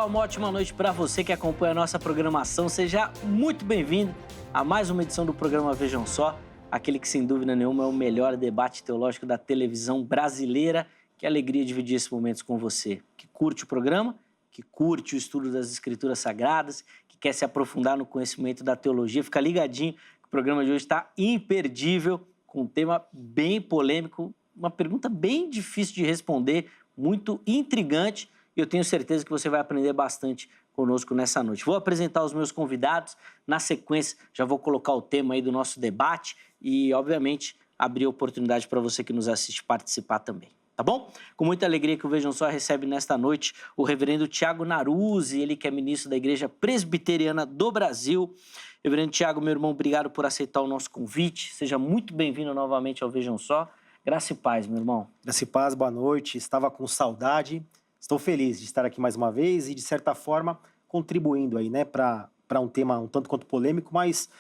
Olá, uma ótima noite para você que acompanha a nossa programação. Seja muito bem-vindo a mais uma edição do programa Vejam Só, aquele que, sem dúvida nenhuma, é o melhor debate teológico da televisão brasileira. Que alegria dividir esses momentos com você, que curte o programa, que curte o estudo das Escrituras Sagradas, que quer se aprofundar no conhecimento da teologia. Fica ligadinho, que o programa de hoje está imperdível, com um tema bem polêmico, uma pergunta bem difícil de responder, muito intrigante, e eu tenho certeza que você vai aprender bastante conosco nessa noite. Vou apresentar os meus convidados, na sequência já vou colocar o tema aí do nosso debate e, obviamente, abrir a oportunidade para você que nos assiste participar também. Tá bom? Com muita alegria que o Vejam Só recebe nesta noite o reverendo Tiago Naruzzi, ele que é ministro da Igreja Presbiteriana do Brasil. Reverendo Tiago, meu irmão, obrigado por aceitar o nosso convite. Seja muito bem-vindo novamente ao Vejam Só. Graça e paz, meu irmão. Graça e paz, boa noite. Estava com saudade. Estou feliz de estar aqui mais uma vez e, de certa forma, contribuindo aí, né, para um tema um tanto quanto polêmico, mas,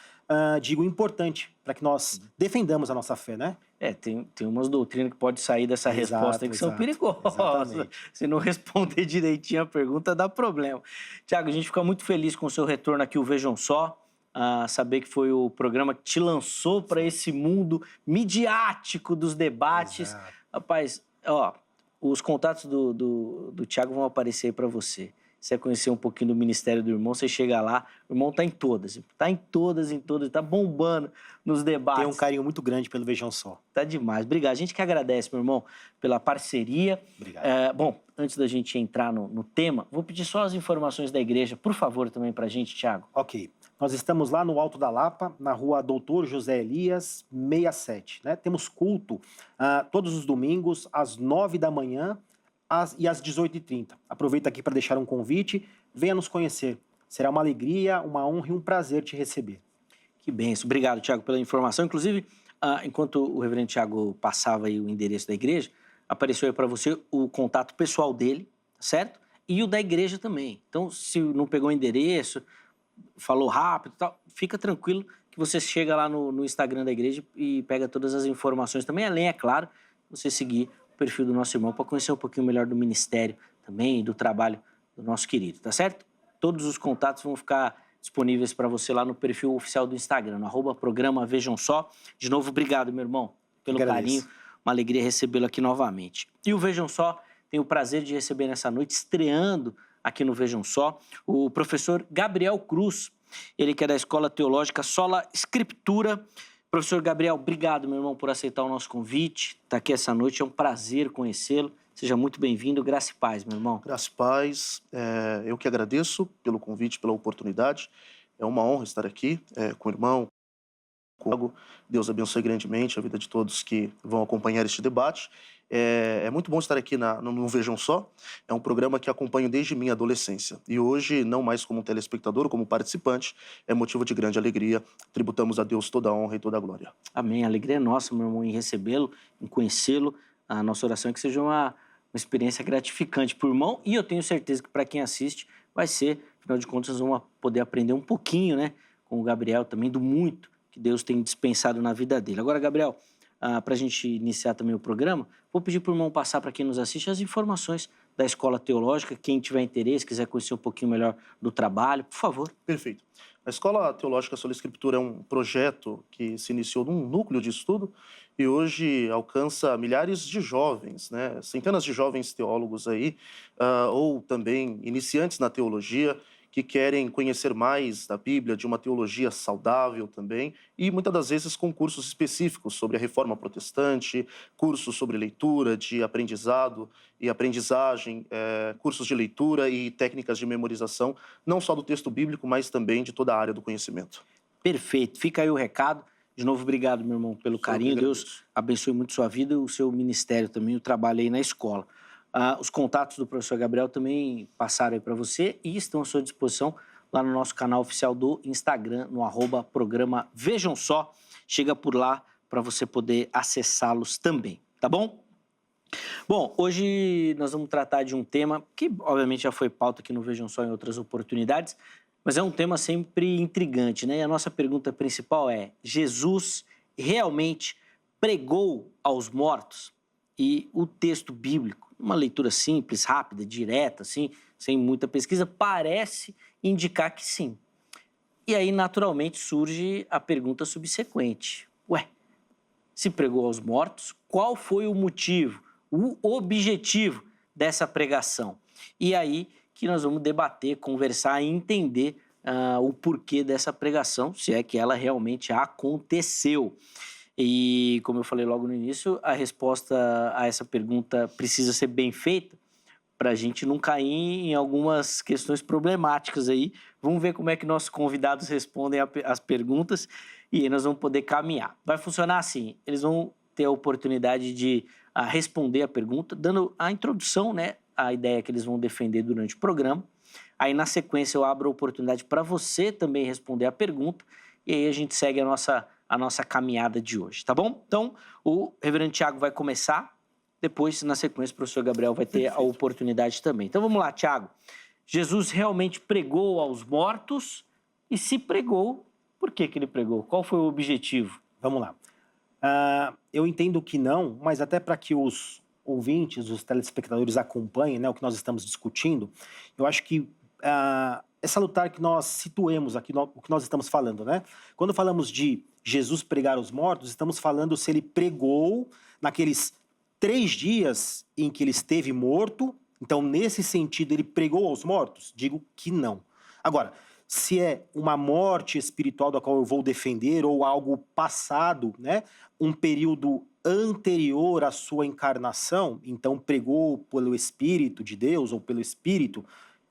digo, importante para que nós defendamos a nossa fé, né? Tem umas doutrinas que podem sair dessa resposta aí que são perigosas. Exatamente. Se não responder direitinho a pergunta, dá problema. Tiago, a gente fica muito feliz com o seu retorno aqui, o Vejam Só. Saber que foi o programa que te lançou para esse mundo midiático dos debates. Exato. Rapaz, os contatos do Tiago vão aparecer aí para você. Se você conhecer um pouquinho do ministério do irmão, você chega lá, o irmão está em todas, está bombando nos debates. Tenho um carinho muito grande pelo Vejam Só. Tá demais. Obrigado. A gente que agradece, meu irmão, pela parceria. Obrigado. Bom, antes da gente entrar no tema, vou pedir só as informações da igreja, por favor, também para a gente, Tiago. Ok. Nós estamos lá no Alto da Lapa, na rua Doutor José Elias, 67. Né? Temos culto todos os domingos, às 9 da manhã e às 18h30. Aproveito aqui para deixar um convite. Venha nos conhecer. Será uma alegria, uma honra e um prazer te receber. Que benção. Obrigado, Tiago, pela informação. Inclusive, enquanto o reverendo Tiago passava aí o endereço da igreja, apareceu aí para você o contato pessoal dele, certo? E o da igreja também. Então, se não pegou o endereço, falou rápido e tal, fica tranquilo que você chega lá no Instagram da igreja e pega todas as informações também, além, é claro, você seguir o perfil do nosso irmão para conhecer um pouquinho melhor do ministério também e do trabalho do nosso querido, tá certo? Todos os contatos vão ficar disponíveis para você lá no perfil oficial do Instagram, no @programa Vejam Só. De novo, obrigado, meu irmão, pelo carinho, uma alegria recebê-lo aqui novamente. E o Vejam Só tem o prazer de receber nessa noite, estreando aqui no Vejam Só, o professor Gabriel Cruz, ele que é da Escola Teológica Sola Escritura. Professor Gabriel, obrigado, meu irmão, por aceitar o nosso convite. Está aqui essa noite, é um prazer conhecê-lo. Seja muito bem-vindo, graça e paz, meu irmão. Graça e paz, eu que agradeço pelo convite, pela oportunidade. É uma honra estar aqui com o irmão, com o Tiago. Deus abençoe grandemente a vida de todos que vão acompanhar este debate. É muito bom estar aqui no Vejam Só. É um programa que acompanho desde minha adolescência. E hoje, não mais como um telespectador, como participante, é motivo de grande alegria. Tributamos a Deus toda a honra e toda a glória. Amém. A alegria é nossa, meu irmão, em recebê-lo, em conhecê-lo. A nossa oração é que seja uma experiência gratificante para o irmão. E eu tenho certeza que para quem assiste vai ser, afinal de contas, vamos poder aprender um pouquinho, né, com o Gabriel também, do muito que Deus tem dispensado na vida dele. Agora, Gabriel, para a gente iniciar também o programa, vou pedir para o irmão passar para quem nos assiste as informações da Escola Teológica. Quem tiver interesse, quiser conhecer um pouquinho melhor do trabalho, por favor. Perfeito. A Escola Teológica Sola Escritura é um projeto que se iniciou num núcleo de estudo e hoje alcança milhares de jovens, né? Centenas de jovens teólogos aí, ou também iniciantes na teologia, que querem conhecer mais da Bíblia, de uma teologia saudável também, e muitas das vezes com cursos específicos sobre a Reforma Protestante, cursos sobre leitura, de aprendizado e aprendizagem, cursos de leitura e técnicas de memorização, não só do texto bíblico, mas também de toda a área do conhecimento. Perfeito. Fica aí o recado. De novo, obrigado, meu irmão, pelo carinho. Deus abençoe muito sua vida e o seu ministério também, o trabalho aí na escola. Os contatos do professor Gabriel também passaram aí para você e estão à sua disposição lá no nosso canal oficial do Instagram, no @programa Vejam Só. Chega por lá para você poder acessá-los também, tá bom? Bom, hoje nós vamos tratar de um tema que, obviamente, já foi pauta aqui no Vejam Só em outras oportunidades, mas é um tema sempre intrigante, né? E a nossa pergunta principal é: Jesus realmente pregou aos mortos? E o texto bíblico uma leitura simples, rápida, direta, assim, sem muita pesquisa, parece indicar que sim. E aí, naturalmente, surge a pergunta subsequente. Ué, se pregou aos mortos, qual foi o motivo, o objetivo dessa pregação? E aí que nós vamos debater, conversar e entender o porquê dessa pregação, se é que ela realmente aconteceu. E, como eu falei logo no início, a resposta a essa pergunta precisa ser bem feita para a gente não cair em algumas questões problemáticas aí. Vamos ver como é que nossos convidados respondem as perguntas e aí nós vamos poder caminhar. Vai funcionar assim, eles vão ter a oportunidade de responder a pergunta, dando a introdução, né, à ideia que eles vão defender durante o programa. Aí, na sequência, eu abro a oportunidade para você também responder a pergunta e aí a gente segue a nossa caminhada de hoje, tá bom? Então, o reverendo Tiago vai começar, depois, na sequência, o professor Gabriel vai ter a oportunidade também. Então, vamos lá, Tiago. Jesus realmente pregou aos mortos? E se pregou, por que ele pregou? Qual foi o objetivo? Vamos lá. Eu entendo que não, mas até para que os ouvintes, os telespectadores acompanhem, né, o que nós estamos discutindo, eu acho que é salutar que nós situemos aqui o que nós estamos falando, né? Quando falamos de Jesus pregar aos mortos, estamos falando se ele pregou naqueles 3 dias em que ele esteve morto. Então, nesse sentido, ele pregou aos mortos? Digo que não. Agora, se é uma morte espiritual da qual eu vou defender ou algo passado, né? Um período anterior à sua encarnação, então pregou pelo Espírito de Deus ou pelo Espírito,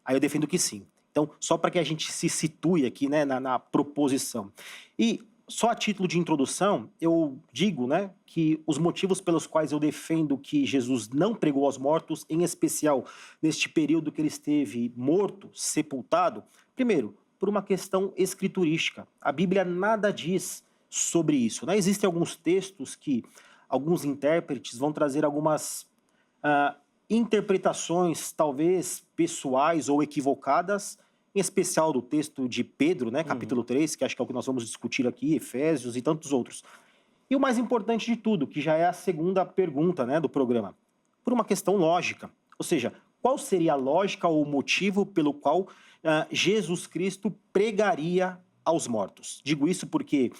aí eu defendo que sim. Então, só para que a gente se situe aqui, né, na proposição. E só a título de introdução, eu digo, né, que os motivos pelos quais eu defendo que Jesus não pregou aos mortos, em especial neste período que ele esteve morto, sepultado, primeiro, por uma questão escriturística. A Bíblia nada diz sobre isso, né? Existem alguns textos que alguns intérpretes vão trazer algumas interpretações, talvez pessoais ou equivocadas, em especial do texto de Pedro, né, capítulo 3, que acho que é o que nós vamos discutir aqui, Efésios e tantos outros. E o mais importante de tudo, que já é a segunda pergunta, né, do programa, por uma questão lógica. Ou seja, qual seria a lógica ou o motivo pelo qual Jesus Cristo pregaria aos mortos? Digo isso porque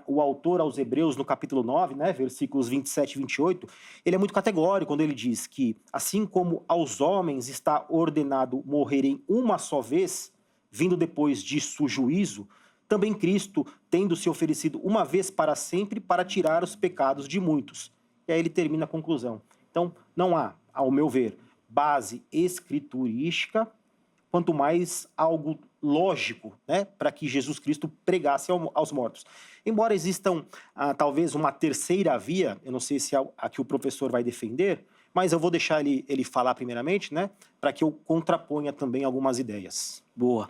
o autor aos Hebreus, no capítulo 9, né, versículos 27 e 28, ele é muito categórico quando ele diz que, assim como aos homens está ordenado morrerem uma só vez, vindo depois disso o juízo, também Cristo, tendo se oferecido uma vez para sempre para tirar os pecados de muitos. E aí ele termina a conclusão. Então, não há, ao meu ver, base escriturística, quanto mais algo lógico, né, para que Jesus Cristo pregasse aos mortos. Embora existam, talvez, uma terceira via, eu não sei se é a que o professor vai defender, mas eu vou deixar ele falar primeiramente, né, para que eu contraponha também algumas ideias. Boa.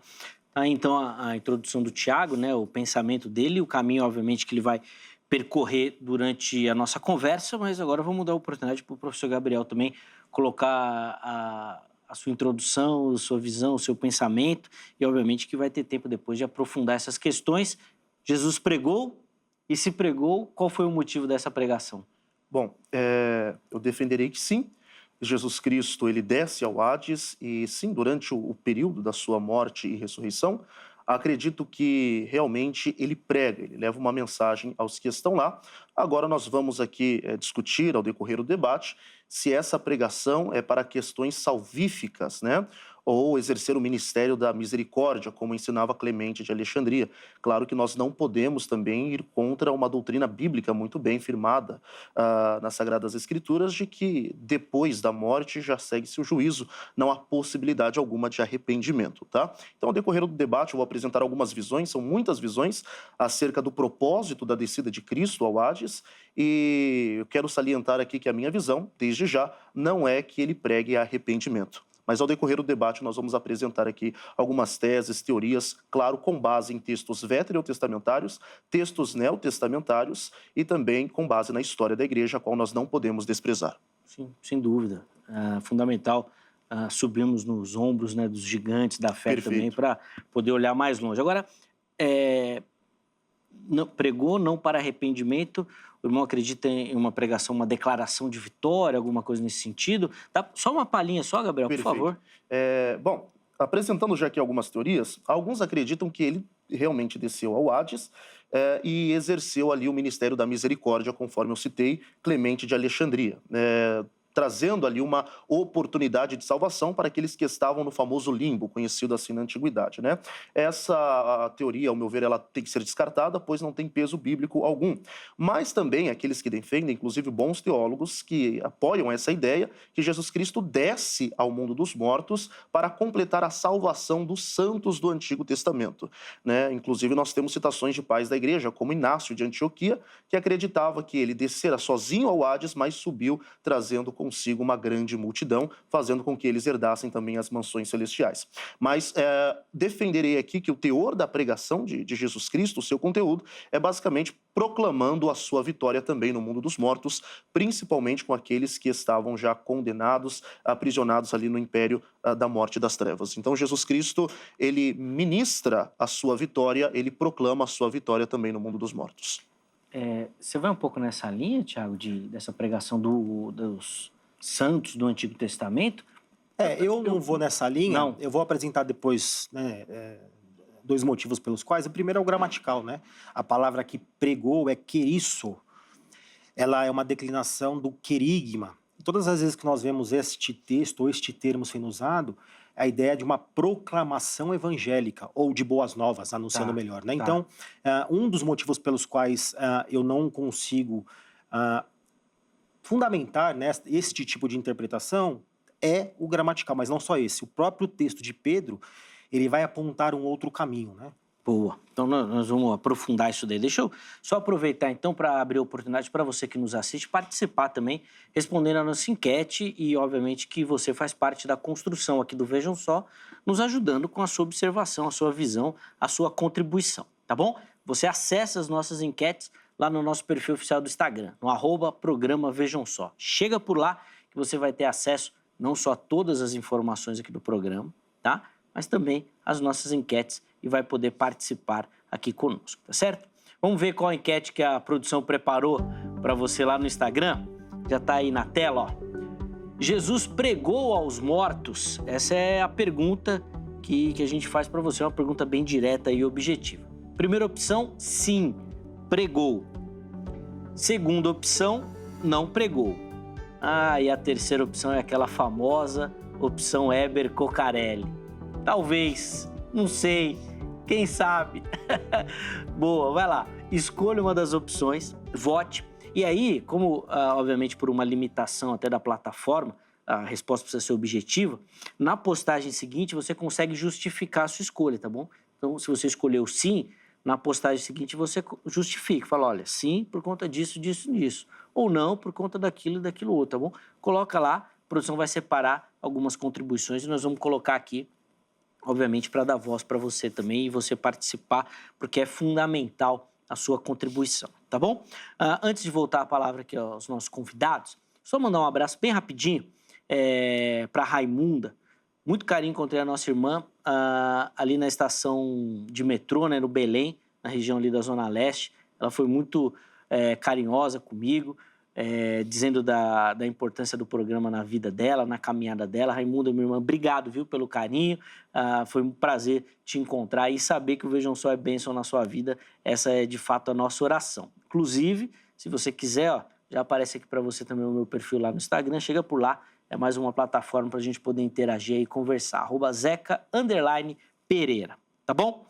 Então, a introdução do Tiago, né, o pensamento dele, o caminho, obviamente, que ele vai percorrer durante a nossa conversa, mas agora vamos dar a oportunidade para o professor Gabriel também colocar a sua introdução, a sua visão, o seu pensamento, e obviamente que vai ter tempo depois de aprofundar essas questões. Jesus pregou, e se pregou, qual foi o motivo dessa pregação? Bom, eu defenderei que sim, Jesus Cristo ele desce ao Hades e sim, durante o período da sua morte e ressurreição, acredito que realmente ele prega, ele leva uma mensagem aos que estão lá. Agora nós vamos aqui discutir ao decorrer do debate se essa pregação é para questões salvíficas, né? Ou exercer o ministério da misericórdia, como ensinava Clemente de Alexandria. Claro que nós não podemos também ir contra uma doutrina bíblica muito bem firmada nas Sagradas Escrituras, de que depois da morte já segue-se o juízo, não há possibilidade alguma de arrependimento, tá? Então, ao decorrer do debate, eu vou apresentar algumas visões, são muitas visões, acerca do propósito da descida de Cristo ao Hades, e eu quero salientar aqui que a minha visão, desde já, não é que ele pregue arrependimento. Mas ao decorrer do debate nós vamos apresentar aqui algumas teses, teorias, claro, com base em textos veterotestamentários, textos neotestamentários e também com base na história da igreja, a qual nós não podemos desprezar. Sim, sem dúvida. Fundamental subirmos nos ombros, né, dos gigantes da fé. Perfeito. Também para poder olhar mais longe. Agora, pregou não para arrependimento. O irmão acredita em uma pregação, uma declaração de vitória, alguma coisa nesse sentido? Dá só uma palhinha só, Gabriel, Perfeito. por favor. Bom, apresentando já aqui algumas teorias, alguns acreditam que ele realmente desceu ao Hades e exerceu ali o ministério da misericórdia, conforme eu citei, Clemente de Alexandria, trazendo ali uma oportunidade de salvação para aqueles que estavam no famoso limbo, conhecido assim na antiguidade, né? Essa teoria, ao meu ver, ela tem que ser descartada, pois não tem peso bíblico algum. Mas também aqueles que defendem, inclusive bons teólogos, que apoiam essa ideia que Jesus Cristo desce ao mundo dos mortos para completar a salvação dos santos do Antigo Testamento, né? Inclusive nós temos citações de pais da igreja, como Inácio de Antioquia, que acreditava que ele descera sozinho ao Hades, mas subiu trazendo consigo uma grande multidão, fazendo com que eles herdassem também as mansões celestiais. Mas defenderei aqui que o teor da pregação de Jesus Cristo, o seu conteúdo, é basicamente proclamando a sua vitória também no mundo dos mortos, principalmente com aqueles que estavam já condenados, aprisionados ali no império da morte e das trevas. Então Jesus Cristo, ele ministra a sua vitória, ele proclama a sua vitória também no mundo dos mortos. Você vai um pouco nessa linha, Tiago, dessa pregação dos santos do Antigo Testamento? Eu não vou nessa linha. Não. Eu vou apresentar depois, né, dois motivos pelos quais. O primeiro é o gramatical, né? A palavra que pregou é querisso. Ela é uma declinação do querigma. E todas as vezes que nós vemos este texto ou este termo sendo usado, é a ideia de uma proclamação evangélica ou de boas novas, anunciando melhor, né? Então, um dos motivos pelos quais eu não consigo fundamentar, né, este tipo de interpretação é o gramatical, mas não só esse. O próprio texto de Pedro, ele vai apontar um outro caminho, né? Boa. Então, nós vamos aprofundar isso daí. Deixa eu só aproveitar, então, para abrir a oportunidade para você que nos assiste participar também, respondendo a nossa enquete e, obviamente, que você faz parte da construção aqui do Vejam Só, nos ajudando com a sua observação, a sua visão, a sua contribuição, tá bom? Você acessa as nossas enquetes lá no nosso perfil oficial do Instagram, no @programa Vejam Só. Chega por lá que você vai ter acesso não só a todas as informações aqui do programa, tá? Mas também as nossas enquetes e vai poder participar aqui conosco, tá certo? Vamos ver qual enquete que a produção preparou para você lá no Instagram? Já está aí na tela, ó. Jesus pregou aos mortos? Essa é a pergunta que a gente faz para você, uma pergunta bem direta e objetiva. Primeira opção, sim, pregou. Segunda opção, não pregou. E a terceira opção é aquela famosa opção Heber Cocarelli. Talvez, não sei, quem sabe? Boa, vai lá, escolha uma das opções, vote. E aí, como obviamente por uma limitação até da plataforma, a resposta precisa ser objetiva, na postagem seguinte você consegue justificar a sua escolha, tá bom? Então, se você escolheu sim, na postagem seguinte você justifica, fala, olha, sim, por conta disso, disso, disso. Ou não, por conta daquilo e daquilo outro, tá bom? Coloca lá, a produção vai separar algumas contribuições e nós vamos colocar aqui, obviamente, para dar voz para você também e você participar, porque é fundamental a sua contribuição, tá bom? Antes de voltar a palavra aqui aos nossos convidados, só mandar um abraço bem rapidinho para Raimunda. Muito carinho, encontrei a nossa irmã ali na estação de metrô, né, no Belém, na região ali da Zona Leste. Ela foi muito carinhosa comigo, dizendo da importância do programa na vida dela, na caminhada dela. Raimunda, minha irmã, obrigado, viu, pelo carinho. Foi um prazer te encontrar e saber que o Vejam Só é bênção na sua vida. Essa é, de fato, a nossa oração. Inclusive, se você quiser, ó, já aparece aqui para você também o meu perfil lá no Instagram. Chega por lá, é mais uma plataforma para a gente poder interagir e conversar. @Zeca_Pereira, tá bom?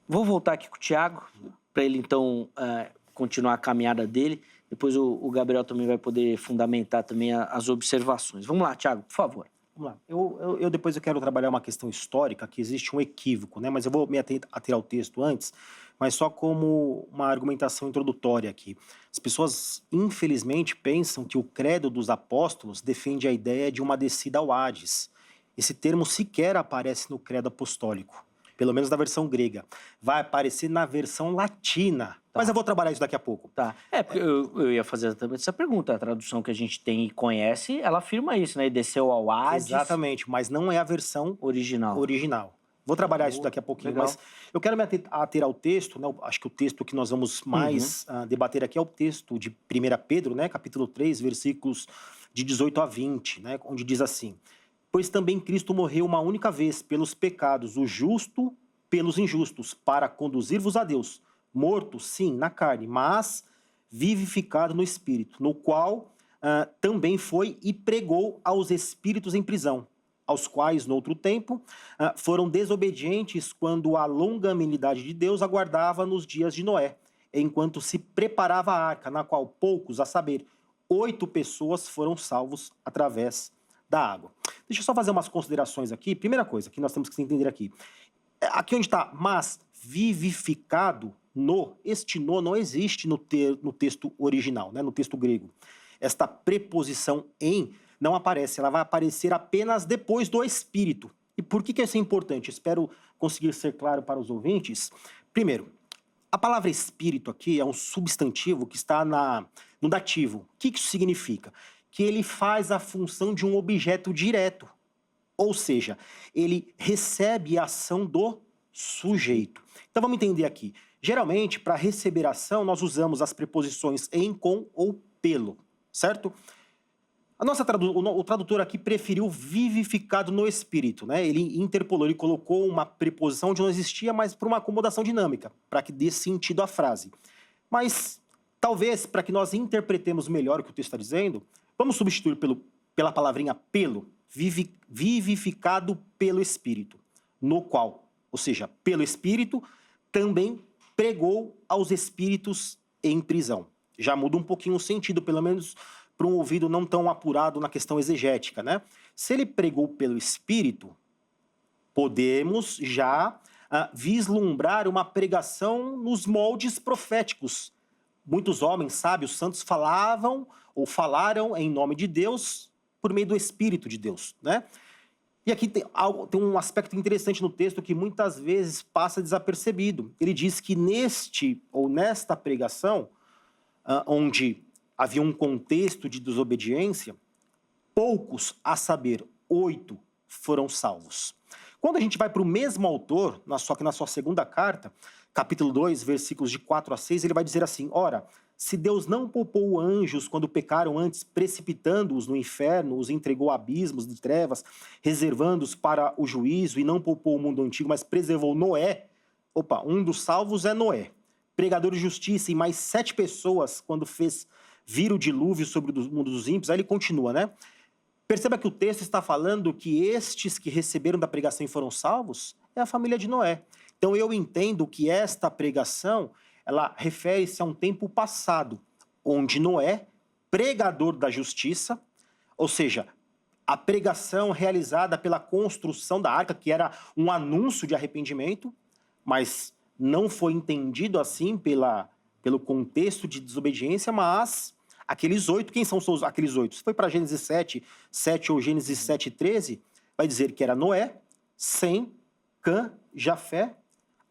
Vou voltar aqui com o Tiago, para ele, então, continuar a caminhada dele. Depois o Gabriel também vai poder fundamentar também as observações. Vamos lá, Tiago, por favor. Vamos lá. Depois eu quero trabalhar uma questão histórica, que existe um equívoco, né? Mas eu vou me ater ao texto antes, mas só como uma argumentação introdutória aqui. As pessoas, infelizmente, pensam que o credo dos apóstolos defende a ideia de uma descida ao Hades. Esse termo sequer aparece no credo apostólico, pelo menos na versão grega. Vai aparecer na versão latina. Tá. Mas eu vou trabalhar isso daqui a pouco. Tá. Porque eu ia fazer exatamente essa pergunta. A tradução que a gente tem e conhece, ela afirma isso, né? E desceu ao Hades. Exatamente, mas não é a versão original. Vou trabalhar isso daqui a pouquinho, Legal. mas eu quero me ater ao texto, né? Acho que o texto que nós vamos mais debater aqui é o texto de 1 Pedro, né? Capítulo 3, versículos de 18 a 20, né? Onde diz assim: pois também Cristo morreu uma única vez pelos pecados, o justo pelos injustos, para conduzir-vos a Deus, morto, sim, na carne, mas vivificado no Espírito, no qual também foi e pregou aos espíritos em prisão, aos quais, no outro tempo, foram desobedientes quando a longanimidade de Deus aguardava nos dias de Noé, enquanto se preparava a arca, na qual poucos, a saber, 8 pessoas foram salvos através da água. Deixa eu só fazer umas considerações aqui. Primeira coisa que nós temos que entender aqui. Aqui onde está mas vivificado, este no não existe no texto original, né, no texto grego. Esta preposição em não aparece, ela vai aparecer apenas depois do Espírito. E por que isso é importante? Espero conseguir ser claro para os ouvintes. Primeiro, a palavra Espírito aqui é um substantivo que está no dativo. O que isso significa? Que ele faz a função de um objeto direto. Ou seja, ele recebe a ação do sujeito. Então vamos entender aqui. Geralmente, para receber ação, nós usamos as preposições em, com ou pelo, certo? O tradutor aqui preferiu vivificado no espírito, né? Ele interpolou, ele colocou uma preposição onde não existia, mas por uma acomodação dinâmica, para que dê sentido à frase. Mas, talvez, para que nós interpretemos melhor o que o texto está dizendo, vamos substituir pela palavrinha pelo, vivificado pelo Espírito, no qual, ou seja, pelo Espírito, também pregou aos espíritos em prisão. Já muda um pouquinho o sentido, pelo menos para um ouvido não tão apurado na questão exegética, né? Se ele pregou pelo Espírito, podemos já vislumbrar uma pregação nos moldes proféticos. Muitos homens sábios, santos, falavam ou falaram em nome de Deus por meio do Espírito de Deus, né? E aqui tem um aspecto interessante no texto que muitas vezes passa desapercebido. Ele diz que nesta pregação, onde havia um contexto de desobediência, poucos, a saber, 8, foram salvos. Quando a gente vai para o mesmo autor, só que na sua segunda carta, capítulo 2, versículos de 4 a 6, ele vai dizer assim: ora, se Deus não poupou anjos quando pecaram antes, precipitando-os no inferno, os entregou a abismos de trevas, reservando-os para o juízo, e não poupou o mundo antigo, mas preservou Noé. Um dos salvos é Noé. Pregador de justiça e mais 7 pessoas quando fez vir o dilúvio sobre o mundo dos ímpios. Aí ele continua, né? Perceba que o texto está falando que estes que receberam da pregação e foram salvos é a família de Noé. Então eu entendo que esta pregação, ela refere-se a um tempo passado, onde Noé, pregador da justiça, ou seja, a pregação realizada pela construção da arca, que era um anúncio de arrependimento, mas não foi entendido assim pelo contexto de desobediência, mas aqueles 8, quem são aqueles 8? Se foi para Gênesis 7 ou Gênesis 7:13, vai dizer que era Noé, Sem, Cã, Jafé,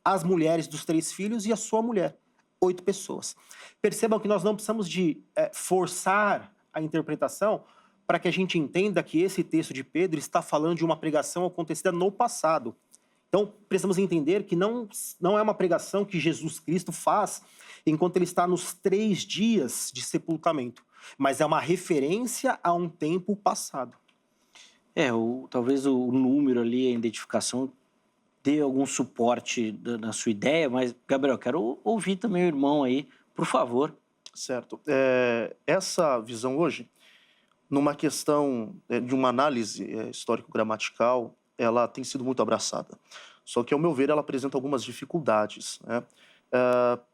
as mulheres dos 3 filhos e a sua mulher. 8 pessoas. Percebam que nós não precisamos de forçar a interpretação para que a gente entenda que esse texto de Pedro está falando de uma pregação acontecida no passado. Então, precisamos entender que não é uma pregação que Jesus Cristo faz enquanto ele está nos 3 dias de sepultamento, mas é uma referência a um tempo passado. Talvez o número ali, a identificação, dê algum suporte na sua ideia, mas, Gabriel, quero ouvir também o irmão aí, por favor. Certo. Essa visão hoje, numa questão de uma análise histórico-gramatical, ela tem sido muito abraçada. Só que, ao meu ver, ela apresenta algumas dificuldades, né?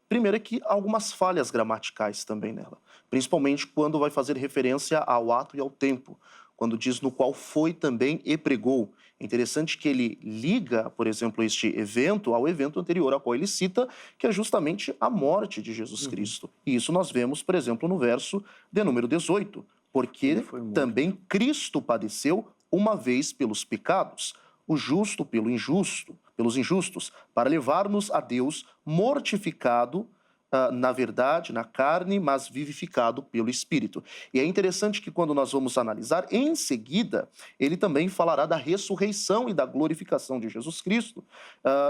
Primeiro é que há algumas falhas gramaticais também nela, principalmente quando vai fazer referência ao ato e ao tempo, quando diz no qual foi também e pregou. É interessante que ele liga, por exemplo, este evento ao evento anterior, ao qual ele cita, que é justamente a morte de Jesus Cristo. E isso nós vemos, por exemplo, no verso de número 18, porque também Cristo padeceu uma vez pelos pecados, o justo pelos injustos, para levar-nos a Deus mortificado na verdade, na carne, mas vivificado pelo Espírito. E é interessante que quando nós vamos analisar, em seguida, ele também falará da ressurreição e da glorificação de Jesus Cristo,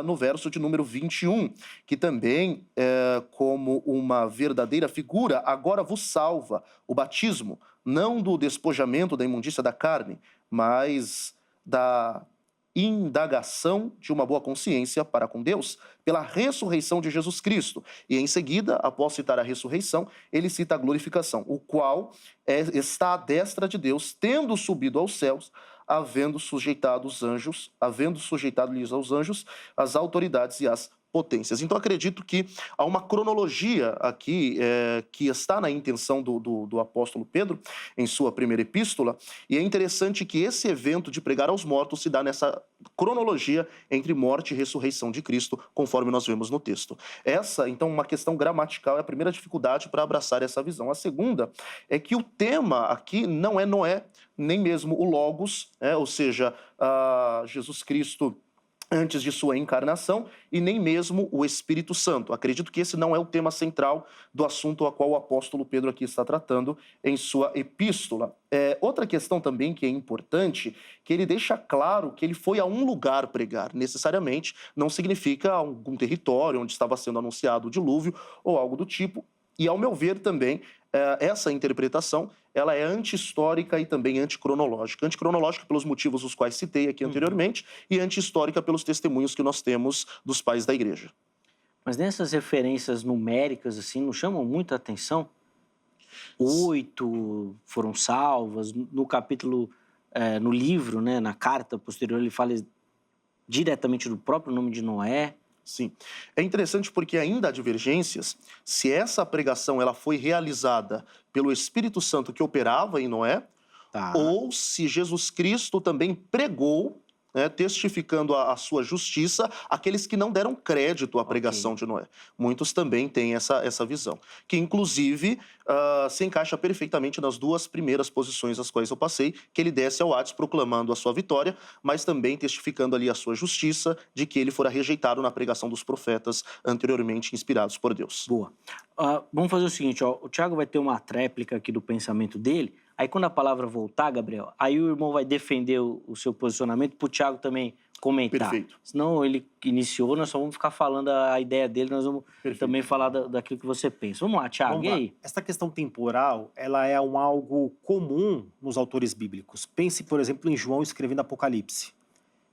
no verso de número 21, que também, como uma verdadeira figura, agora vos salva o batismo, não do despojamento da imundícia da carne, mas da indagação de uma boa consciência para com Deus, pela ressurreição de Jesus Cristo. E em seguida, após citar a ressurreição, ele cita a glorificação, o qual está à destra de Deus, tendo subido aos céus, havendo sujeitado-lhes aos anjos, as autoridades e as potências. Então, acredito que há uma cronologia aqui que está na intenção do apóstolo Pedro, em sua primeira epístola, e é interessante que esse evento de pregar aos mortos se dá nessa cronologia entre morte e ressurreição de Cristo, conforme nós vemos no texto. Essa, então, uma questão gramatical é a primeira dificuldade para abraçar essa visão. A segunda é que o tema aqui não é Noé, nem mesmo o Logos, ou seja, Jesus Cristo antes de sua encarnação, e nem mesmo o Espírito Santo. Acredito que esse não é o tema central do assunto a qual o apóstolo Pedro aqui está tratando em sua epístola. Outra questão também que é importante, que ele deixa claro que ele foi a um lugar pregar. Necessariamente não significa algum território onde estava sendo anunciado o dilúvio ou algo do tipo. E, ao meu ver, também, essa interpretação ela é anti-histórica e também anticronológica. Anticronológica pelos motivos os quais citei aqui anteriormente e anti-histórica pelos testemunhos que nós temos dos pais da igreja. Mas nessas referências numéricas, assim, não chamam muita atenção? 8 foram salvas, no capítulo, no livro, né, na carta posterior, ele fala diretamente do próprio nome de Noé. Sim. É interessante porque ainda há divergências se essa pregação ela foi realizada pelo Espírito Santo que operava em Noé, ou se Jesus Cristo também pregou, testificando a sua justiça, aqueles que não deram crédito à pregação de Noé. Muitos também têm essa visão, que inclusive se encaixa perfeitamente nas duas primeiras posições as quais eu passei, que ele desce ao Hades proclamando a sua vitória, mas também testificando ali a sua justiça, de que ele fora rejeitado na pregação dos profetas anteriormente inspirados por Deus. Boa. Vamos fazer o seguinte, o Tiago vai ter uma tréplica aqui do pensamento dele. Aí quando a palavra voltar, Gabriel, aí o irmão vai defender o seu posicionamento para o Tiago também comentar. Perfeito. Senão ele iniciou, nós só vamos ficar falando a ideia dele, nós vamos também falar daquilo que você pensa. Vamos lá, Tiago, e aí? Essa questão temporal, ela é algo comum nos autores bíblicos. Pense, por exemplo, em João escrevendo Apocalipse.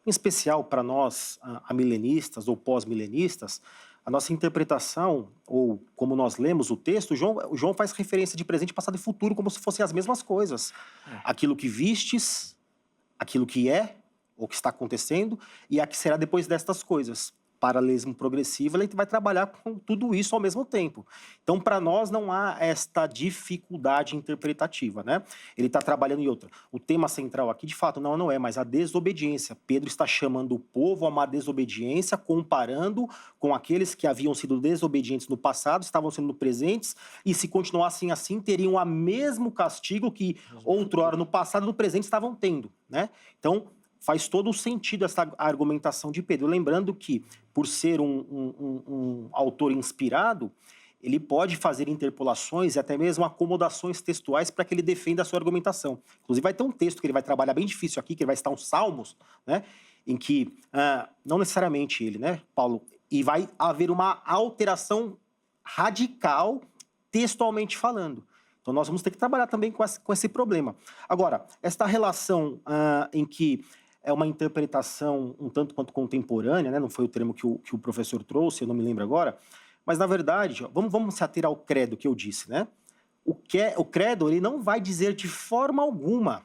Em especial para nós, amilenistas ou pós-milenistas, a nossa interpretação, ou como nós lemos o texto, João faz referência de presente, passado e futuro como se fossem as mesmas coisas. Aquilo que vistes, aquilo que é, ou que está acontecendo, e a que será depois destas coisas. Paralelismo progressivo, ele vai trabalhar com tudo isso ao mesmo tempo. Então, para nós, não há esta dificuldade interpretativa, né? Ele está trabalhando em outra. O tema central aqui, de fato, não é, mas a desobediência. Pedro está chamando o povo a uma desobediência, comparando com aqueles que haviam sido desobedientes no passado, estavam sendo presentes, e se continuassem assim, teriam o mesmo castigo que outrora, no passado, no presente, estavam tendo, né? Então, faz todo o sentido essa argumentação de Pedro. Lembrando que, por ser um autor inspirado, ele pode fazer interpolações e até mesmo acomodações textuais para que ele defenda a sua argumentação. Inclusive, vai ter um texto que ele vai trabalhar bem difícil aqui, que ele vai citar uns salmos, né? Em que, não necessariamente ele, né, Paulo, e vai haver uma alteração radical textualmente falando. Então, nós vamos ter que trabalhar também com esse problema. Agora, esta relação em que é uma interpretação um tanto quanto contemporânea, né? Não foi o termo que o professor trouxe, eu não me lembro agora, mas, na verdade, vamos se ater ao credo que eu disse, né? O credo, ele não vai dizer de forma alguma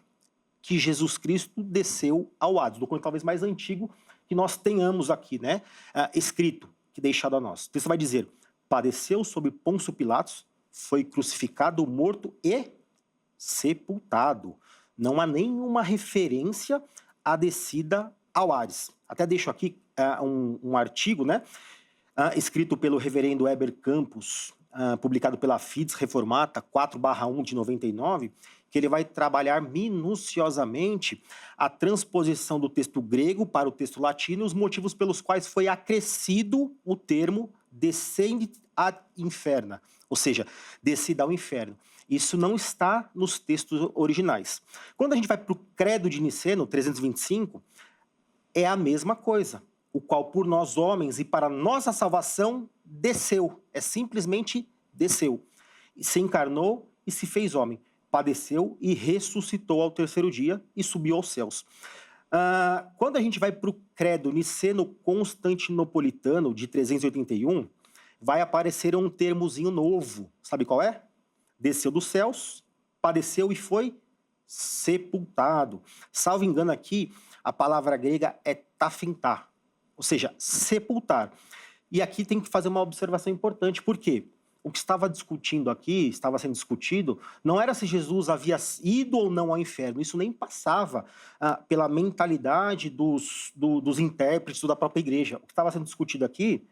que Jesus Cristo desceu ao Hades, o documento talvez mais antigo que nós tenhamos aqui, né? Escrito, que deixado a nós. O texto vai dizer, padeceu sob Pôncio Pilatos, foi crucificado, morto e sepultado. Não há nenhuma referência à descida ao Hades. Até deixo aqui um artigo, né, escrito pelo reverendo Heber Campos, publicado pela Fides Reformata 4/1 de 99, que ele vai trabalhar minuciosamente a transposição do texto grego para o texto latino e os motivos pelos quais foi acrescido o termo descende ad inferna, ou seja, descida ao inferno. Isso não está nos textos originais. Quando a gente vai para o Credo de Niceno, 325, é a mesma coisa. O qual por nós homens e para nossa salvação desceu. É simplesmente desceu. E se encarnou e se fez homem. Padeceu e ressuscitou ao terceiro dia e subiu aos céus. Quando a gente vai para o Credo Niceno-Constantinopolitano, de 381, vai aparecer um termozinho novo. Sabe qual é? Desceu dos céus, padeceu e foi sepultado. Salvo engano aqui, a palavra grega é tafintá, ou seja, sepultar. E aqui tem que fazer uma observação importante, por quê? O que estava sendo discutido, não era se Jesus havia ido ou não ao inferno. Isso nem passava pela mentalidade dos intérpretes da própria igreja. O que estava sendo discutido aqui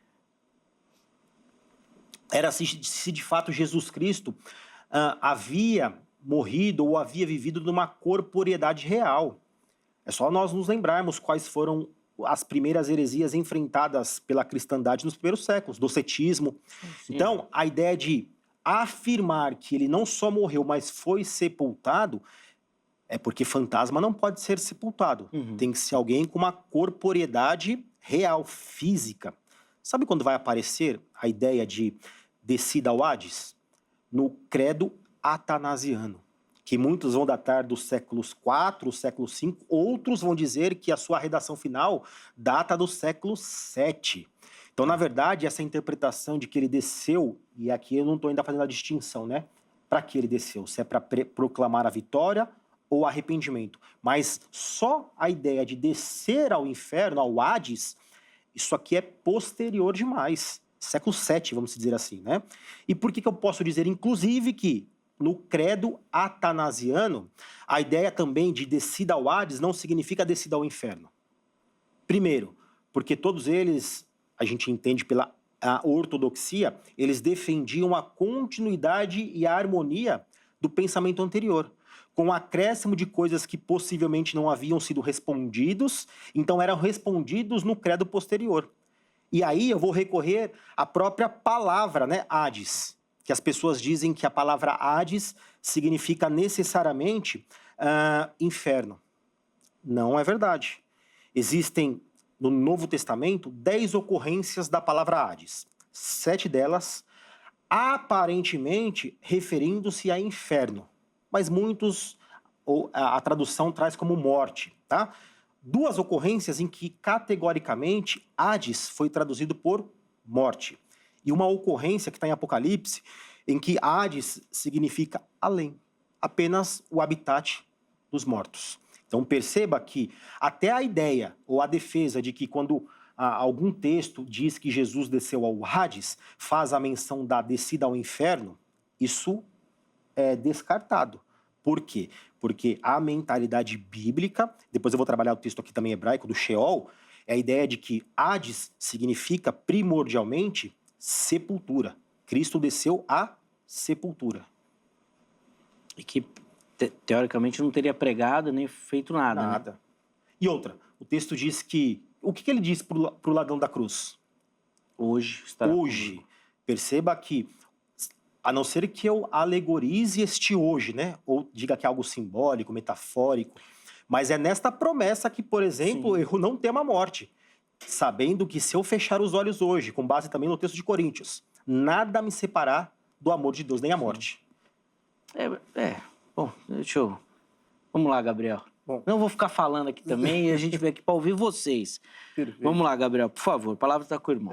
era se de fato Jesus Cristo havia morrido ou havia vivido numa corporeidade real. É só nós nos lembrarmos quais foram as primeiras heresias enfrentadas pela cristandade nos primeiros séculos, do cetismo. Sim. Então, a ideia de afirmar que ele não só morreu, mas foi sepultado, é porque fantasma não pode ser sepultado. Tem que ser alguém com uma corporeidade real, física. Sabe quando vai aparecer a ideia de descida ao Hades? No Credo Atanasiano, que muitos vão datar dos séculos IV, século V, outros vão dizer que a sua redação final data do século VII. Então, na verdade, essa interpretação de que ele desceu, e aqui eu não estou ainda fazendo a distinção, né? Para que ele desceu? Se é para proclamar a vitória ou arrependimento. Mas só a ideia de descer ao inferno, ao Hades, isso aqui é posterior demais. Século VII, vamos dizer assim, né? E por que eu posso dizer, inclusive, que no Credo Atanasiano, a ideia também de descida ao Hades não significa descida ao inferno. Primeiro, porque todos eles, a gente entende pela ortodoxia, eles defendiam a continuidade e a harmonia do pensamento anterior, com o acréscimo de coisas que possivelmente não haviam sido respondidos, então eram respondidos no credo posterior. E aí eu vou recorrer à própria palavra, né, Hades, que as pessoas dizem que a palavra Hades significa necessariamente inferno. Não é verdade. Existem, no Novo Testamento, 10 ocorrências da palavra Hades. 7 delas, aparentemente, referindo-se a inferno. Mas a tradução traz como morte, tá? 2 ocorrências em que, categoricamente, Hades foi traduzido por morte. E uma ocorrência que está em Apocalipse, em que Hades significa além, apenas o habitat dos mortos. Então perceba que até a ideia ou a defesa de que quando algum texto diz que Jesus desceu ao Hades, faz a menção da descida ao inferno, isso é descartado. Por quê? Porque a mentalidade bíblica, depois eu vou trabalhar o texto aqui também hebraico, do Sheol, é a ideia de que Hades significa primordialmente sepultura. Cristo desceu à sepultura. E que, teoricamente, não teria pregado nem feito nada. Nada. Né? E outra, o texto diz que... O que ele diz para o ladrão da cruz? Hoje estará hoje. Perceba que, a não ser que eu alegorize este hoje, né? Ou diga que é algo simbólico, metafórico, mas é nesta promessa que, por exemplo, Sim. eu não temo a morte. Sabendo que se eu fechar os olhos hoje, com base também no texto de Coríntios, nada me separar do amor de Deus, nem a morte. Bom, deixa eu... Vamos lá, Gabriel. Bom. Não vou ficar falando aqui também e a gente veio aqui para ouvir vocês. Perfeito. Vamos lá, Gabriel, por favor, a palavra está com o irmão.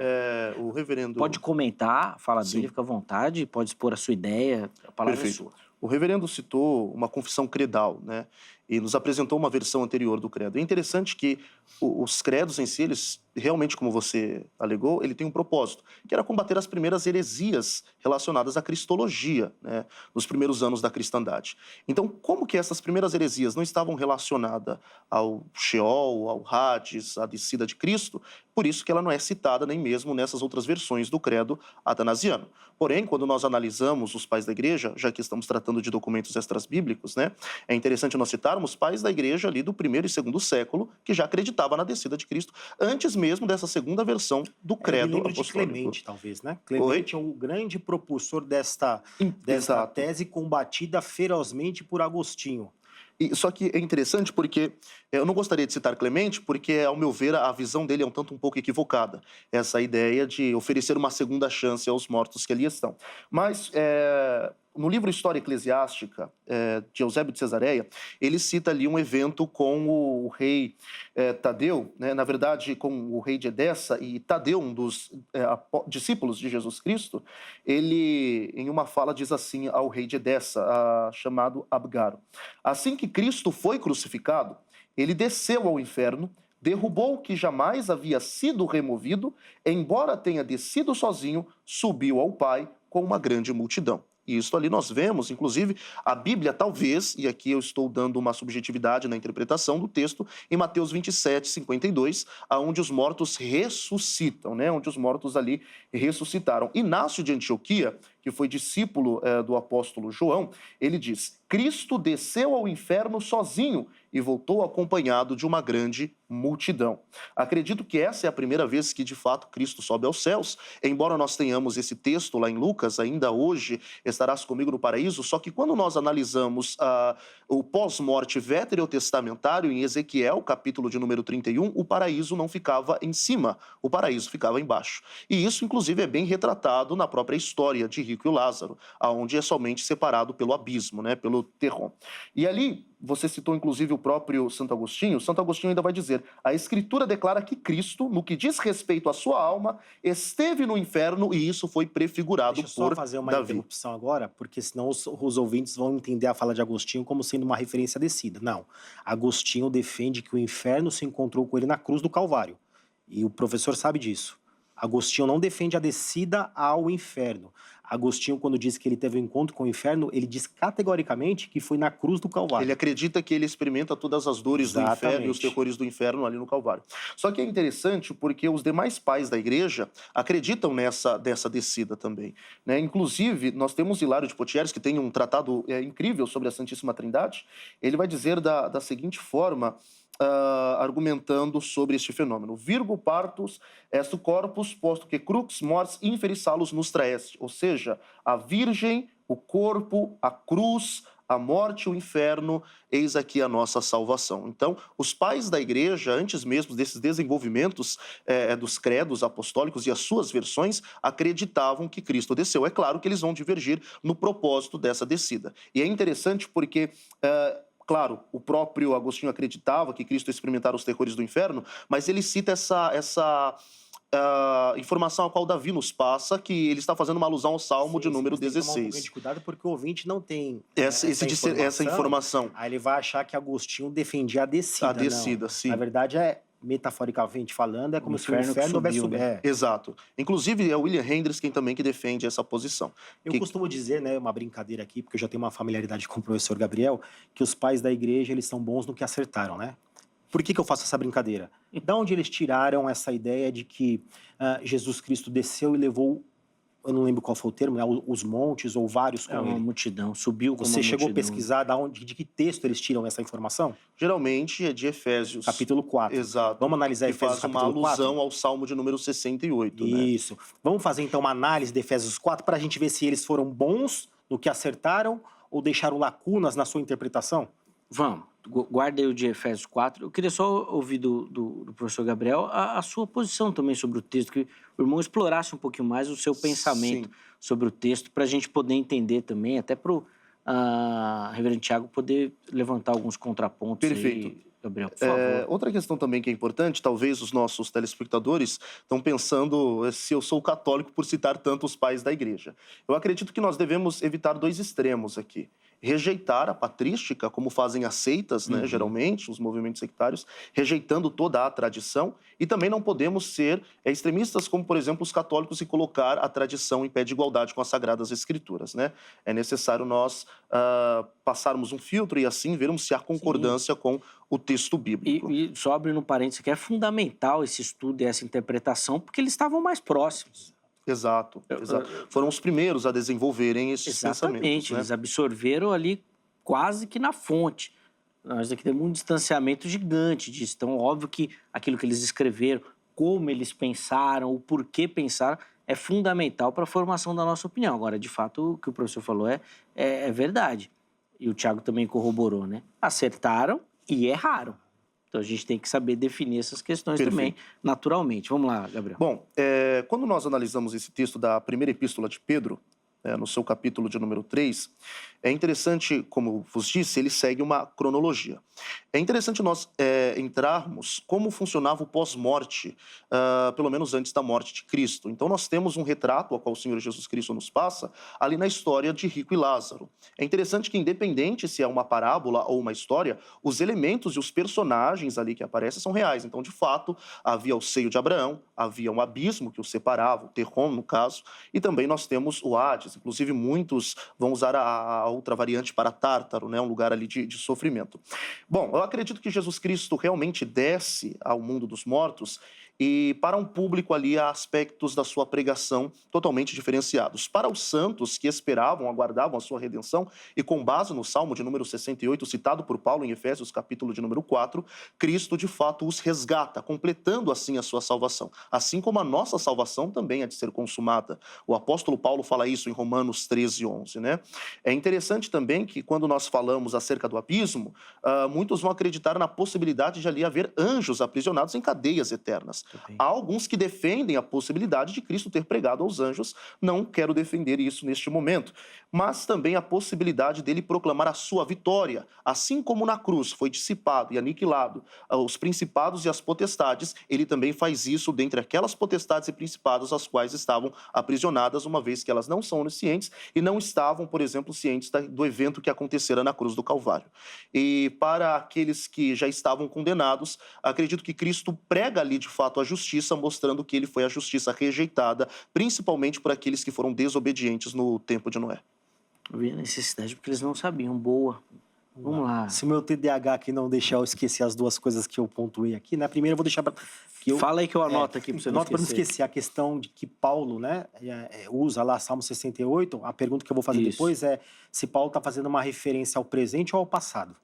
O reverendo... Pode comentar, fala Sim. dele, fica à vontade, pode expor a sua ideia, a palavra Perfeito. é sua. O reverendo citou uma confissão credal, né? E nos apresentou uma versão anterior do credo. É interessante que os credos em si, eles realmente, como você alegou, ele tem um propósito, que era combater as primeiras heresias relacionadas à cristologia, né? Nos primeiros anos da cristandade. Então, como que essas primeiras heresias não estavam relacionadas ao Sheol, ao Hades, à descida de Cristo? Por isso que ela não é citada nem mesmo nessas outras versões do credo atanasiano. Porém, quando nós analisamos os pais da igreja, já que estamos tratando de documentos extrabíblicos, né? É interessante nós citar considerarmos pais da igreja ali do primeiro e segundo século, que já acreditava na descida de Cristo, antes mesmo dessa segunda versão do credo Eu lembro apostólico. de Clemente, talvez, né? Clemente é o grande propulsor desta Exato. tese combatida ferozmente por Agostinho. Só que é interessante porque eu não gostaria de citar Clemente, porque, ao meu ver, a visão dele é um pouco equivocada. Essa ideia de oferecer uma segunda chance aos mortos que ali estão. Mas, no livro História Eclesiástica, de Eusébio de Cesareia, ele cita ali um evento com o rei Tadeu, né? Na verdade, com o rei de Edessa, e Tadeu, um dos discípulos de Jesus Cristo, ele, em uma fala, diz assim ao rei de Edessa, chamado Abgaro: assim que Cristo foi crucificado, ele desceu ao inferno, derrubou o que jamais havia sido removido, embora tenha descido sozinho, subiu ao Pai com uma grande multidão. E isso ali nós vemos, inclusive, a Bíblia talvez, e aqui eu estou dando uma subjetividade na interpretação do texto, em Mateus 27, 52, onde os mortos ressuscitam, né? Onde os mortos ali ressuscitaram. Inácio de Antioquia, que foi discípulo do apóstolo João, ele diz: Cristo desceu ao inferno sozinho e voltou acompanhado de uma grande multidão. Acredito que essa é a primeira vez que, de fato, Cristo sobe aos céus, embora nós tenhamos esse texto lá em Lucas, ainda hoje estarás comigo no paraíso, só que quando nós analisamos o pós-morte veterotestamentário, em Ezequiel, capítulo de número 31, o paraíso não ficava em cima, o paraíso ficava embaixo. E isso, inclusive, é bem retratado na própria história de Rico e Lázaro, onde é somente separado pelo abismo, né, pelo terrom. E ali, você citou inclusive o próprio Santo Agostinho ainda vai dizer: a Escritura declara que Cristo, no que diz respeito à sua alma, esteve no inferno e isso foi prefigurado por Davi. Deixa eu só fazer uma interrupção agora, porque senão os ouvintes vão entender a fala de Agostinho como sendo uma referência à descida. Não, Agostinho defende que o inferno se encontrou com ele na cruz do Calvário, e o professor sabe disso. Agostinho não defende a descida ao inferno. Agostinho, quando diz que ele teve um encontro com o inferno, ele diz categoricamente que foi na cruz do Calvário. Ele acredita que ele experimenta todas as dores do inferno e os terrores do inferno ali no Calvário. Só que é interessante porque os demais pais da igreja acreditam dessa descida também, né? Inclusive, nós temos Hilário de Poitiers, que tem um tratado incrível sobre a Santíssima Trindade. Ele vai dizer da seguinte forma, argumentando sobre este fenômeno: Virgo partus est corpus, posto que crux mors inferis salus nostra est. Ou seja, a Virgem, o corpo, a cruz, a morte, o inferno, eis aqui a nossa salvação. Então, os pais da igreja, antes mesmo desses desenvolvimentos dos credos apostólicos e as suas versões, acreditavam que Cristo desceu. É claro que eles vão divergir no propósito dessa descida. E é interessante porque claro, o próprio Agostinho acreditava que Cristo experimentara os terrores do inferno, mas ele cita essa informação a qual Davi nos passa, que ele está fazendo uma alusão ao Salmo de número 16. Tem que tomar um pouquinho de cuidado, porque o ouvinte não tem essa informação. Aí ele vai achar que Agostinho defendia a descida. A descida, não. sim. Na verdade, metaforicamente falando, é como se o inferno houvesse subido. Exato. Inclusive, é o William Hendricks quem também que defende essa posição. Eu costumo dizer, né, uma brincadeira aqui, porque eu já tenho uma familiaridade com o professor Gabriel, que os pais da igreja, eles são bons no que acertaram, né? Por que eu faço essa brincadeira? Da onde eles tiraram essa ideia de que Jesus Cristo desceu e levou, eu não lembro qual foi o termo, né, os montes ou vários com uma ele? multidão, subiu com uma multidão. Você chegou a pesquisar de que texto eles tiram essa informação? Geralmente é de Efésios. Capítulo 4. Exato. Vamos analisar Efésios capítulo 4? Que faz uma alusão ao Salmo de número 68, né? Isso. Vamos fazer então uma análise de Efésios 4 para a gente ver se eles foram bons no que acertaram ou deixaram lacunas na sua interpretação? Vamos. Guarda aí o de Efésios 4. Eu queria só ouvir do professor Gabriel a sua posição também sobre o texto, que o irmão explorasse um pouquinho mais o seu pensamento sobre o texto, para a gente poder entender também, até para o reverendo Tiago poder levantar alguns contrapontos. Perfeito. Aí, Gabriel, por favor. Outra questão também que é importante, talvez os nossos telespectadores estão pensando se eu sou católico por citar tanto os pais da igreja. Eu acredito que nós devemos evitar dois extremos aqui. Rejeitar a patrística, como fazem as seitas, né, geralmente, os movimentos sectários, rejeitando toda a tradição, e também não podemos ser extremistas, como, por exemplo, os católicos, e colocar a tradição em pé de igualdade com as Sagradas Escrituras, né? É necessário nós passarmos um filtro e assim vermos se há concordância com o texto bíblico. E só abrindo um parênteses, que é fundamental esse estudo e essa interpretação, porque eles estavam mais próximos. Exato. Foram os primeiros a desenvolverem esses pensamentos. Exatamente, né? Eles absorveram ali quase que na fonte. Nós aqui temos um distanciamento gigante disso. Então, óbvio que aquilo que eles escreveram, como eles pensaram, o porquê pensaram, é fundamental para a formação da nossa opinião. Agora, de fato, o que o professor falou é verdade. E o Thiago também corroborou, né? Acertaram e erraram. Então, a gente tem que saber definir essas questões também, naturalmente. Vamos lá, Gabriel. Bom, quando nós analisamos esse texto da primeira epístola de Pedro, no seu capítulo de número 3, é interessante, como vos disse, ele segue uma cronologia. É interessante nós entrarmos como funcionava o pós-morte, pelo menos antes da morte de Cristo. Então nós temos um retrato, ao qual o Senhor Jesus Cristo nos passa, ali na história de Rico e Lázaro. É interessante que, independente se é uma parábola ou uma história, os elementos e os personagens ali que aparecem são reais. Então, de fato, havia o seio de Abraão, havia um abismo que o separava, o Terrom, no caso, e também nós temos o Hades. Inclusive, muitos vão usar a outra variante para Tártaro, né? Um lugar ali de sofrimento. Bom, eu acredito que Jesus Cristo realmente desce ao mundo dos mortos e para um público ali há aspectos da sua pregação totalmente diferenciados. Para os santos que esperavam, aguardavam a sua redenção, e com base no Salmo de número 68, citado por Paulo em Efésios, capítulo de número 4, Cristo de fato os resgata, completando assim a sua salvação. Assim como a nossa salvação também é de ser consumada. O apóstolo Paulo fala isso em Romanos 13, 11, né? É interessante também que quando nós falamos acerca do abismo, muitos vão acreditar na possibilidade de ali haver anjos aprisionados em cadeias eternas. Há alguns que defendem a possibilidade de Cristo ter pregado aos anjos. Não quero defender isso neste momento. Mas também a possibilidade dele proclamar a sua vitória. Assim como na cruz foi dissipado e aniquilado os principados e as potestades, ele também faz isso dentre aquelas potestades e principados as quais estavam aprisionadas, uma vez que elas não são oniscientes e não estavam, por exemplo, cientes do evento que acontecera na cruz do Calvário. E para aqueles que já estavam condenados, acredito que Cristo prega ali de fato a justiça, mostrando que ele foi a justiça rejeitada, principalmente por aqueles que foram desobedientes no tempo de Noé. Eu vi a necessidade porque eles não sabiam. Boa. Vamos lá. Se o meu TDAH aqui não deixar eu esquecer as duas coisas que eu pontuei aqui, né? Primeiro eu vou deixar para... Fala aí que eu anoto aqui para você não esquecer. Para não esquecer a questão de que Paulo, né, usa lá Salmo 68, a pergunta que eu vou fazer depois é se Paulo está fazendo uma referência ao presente ou ao passado.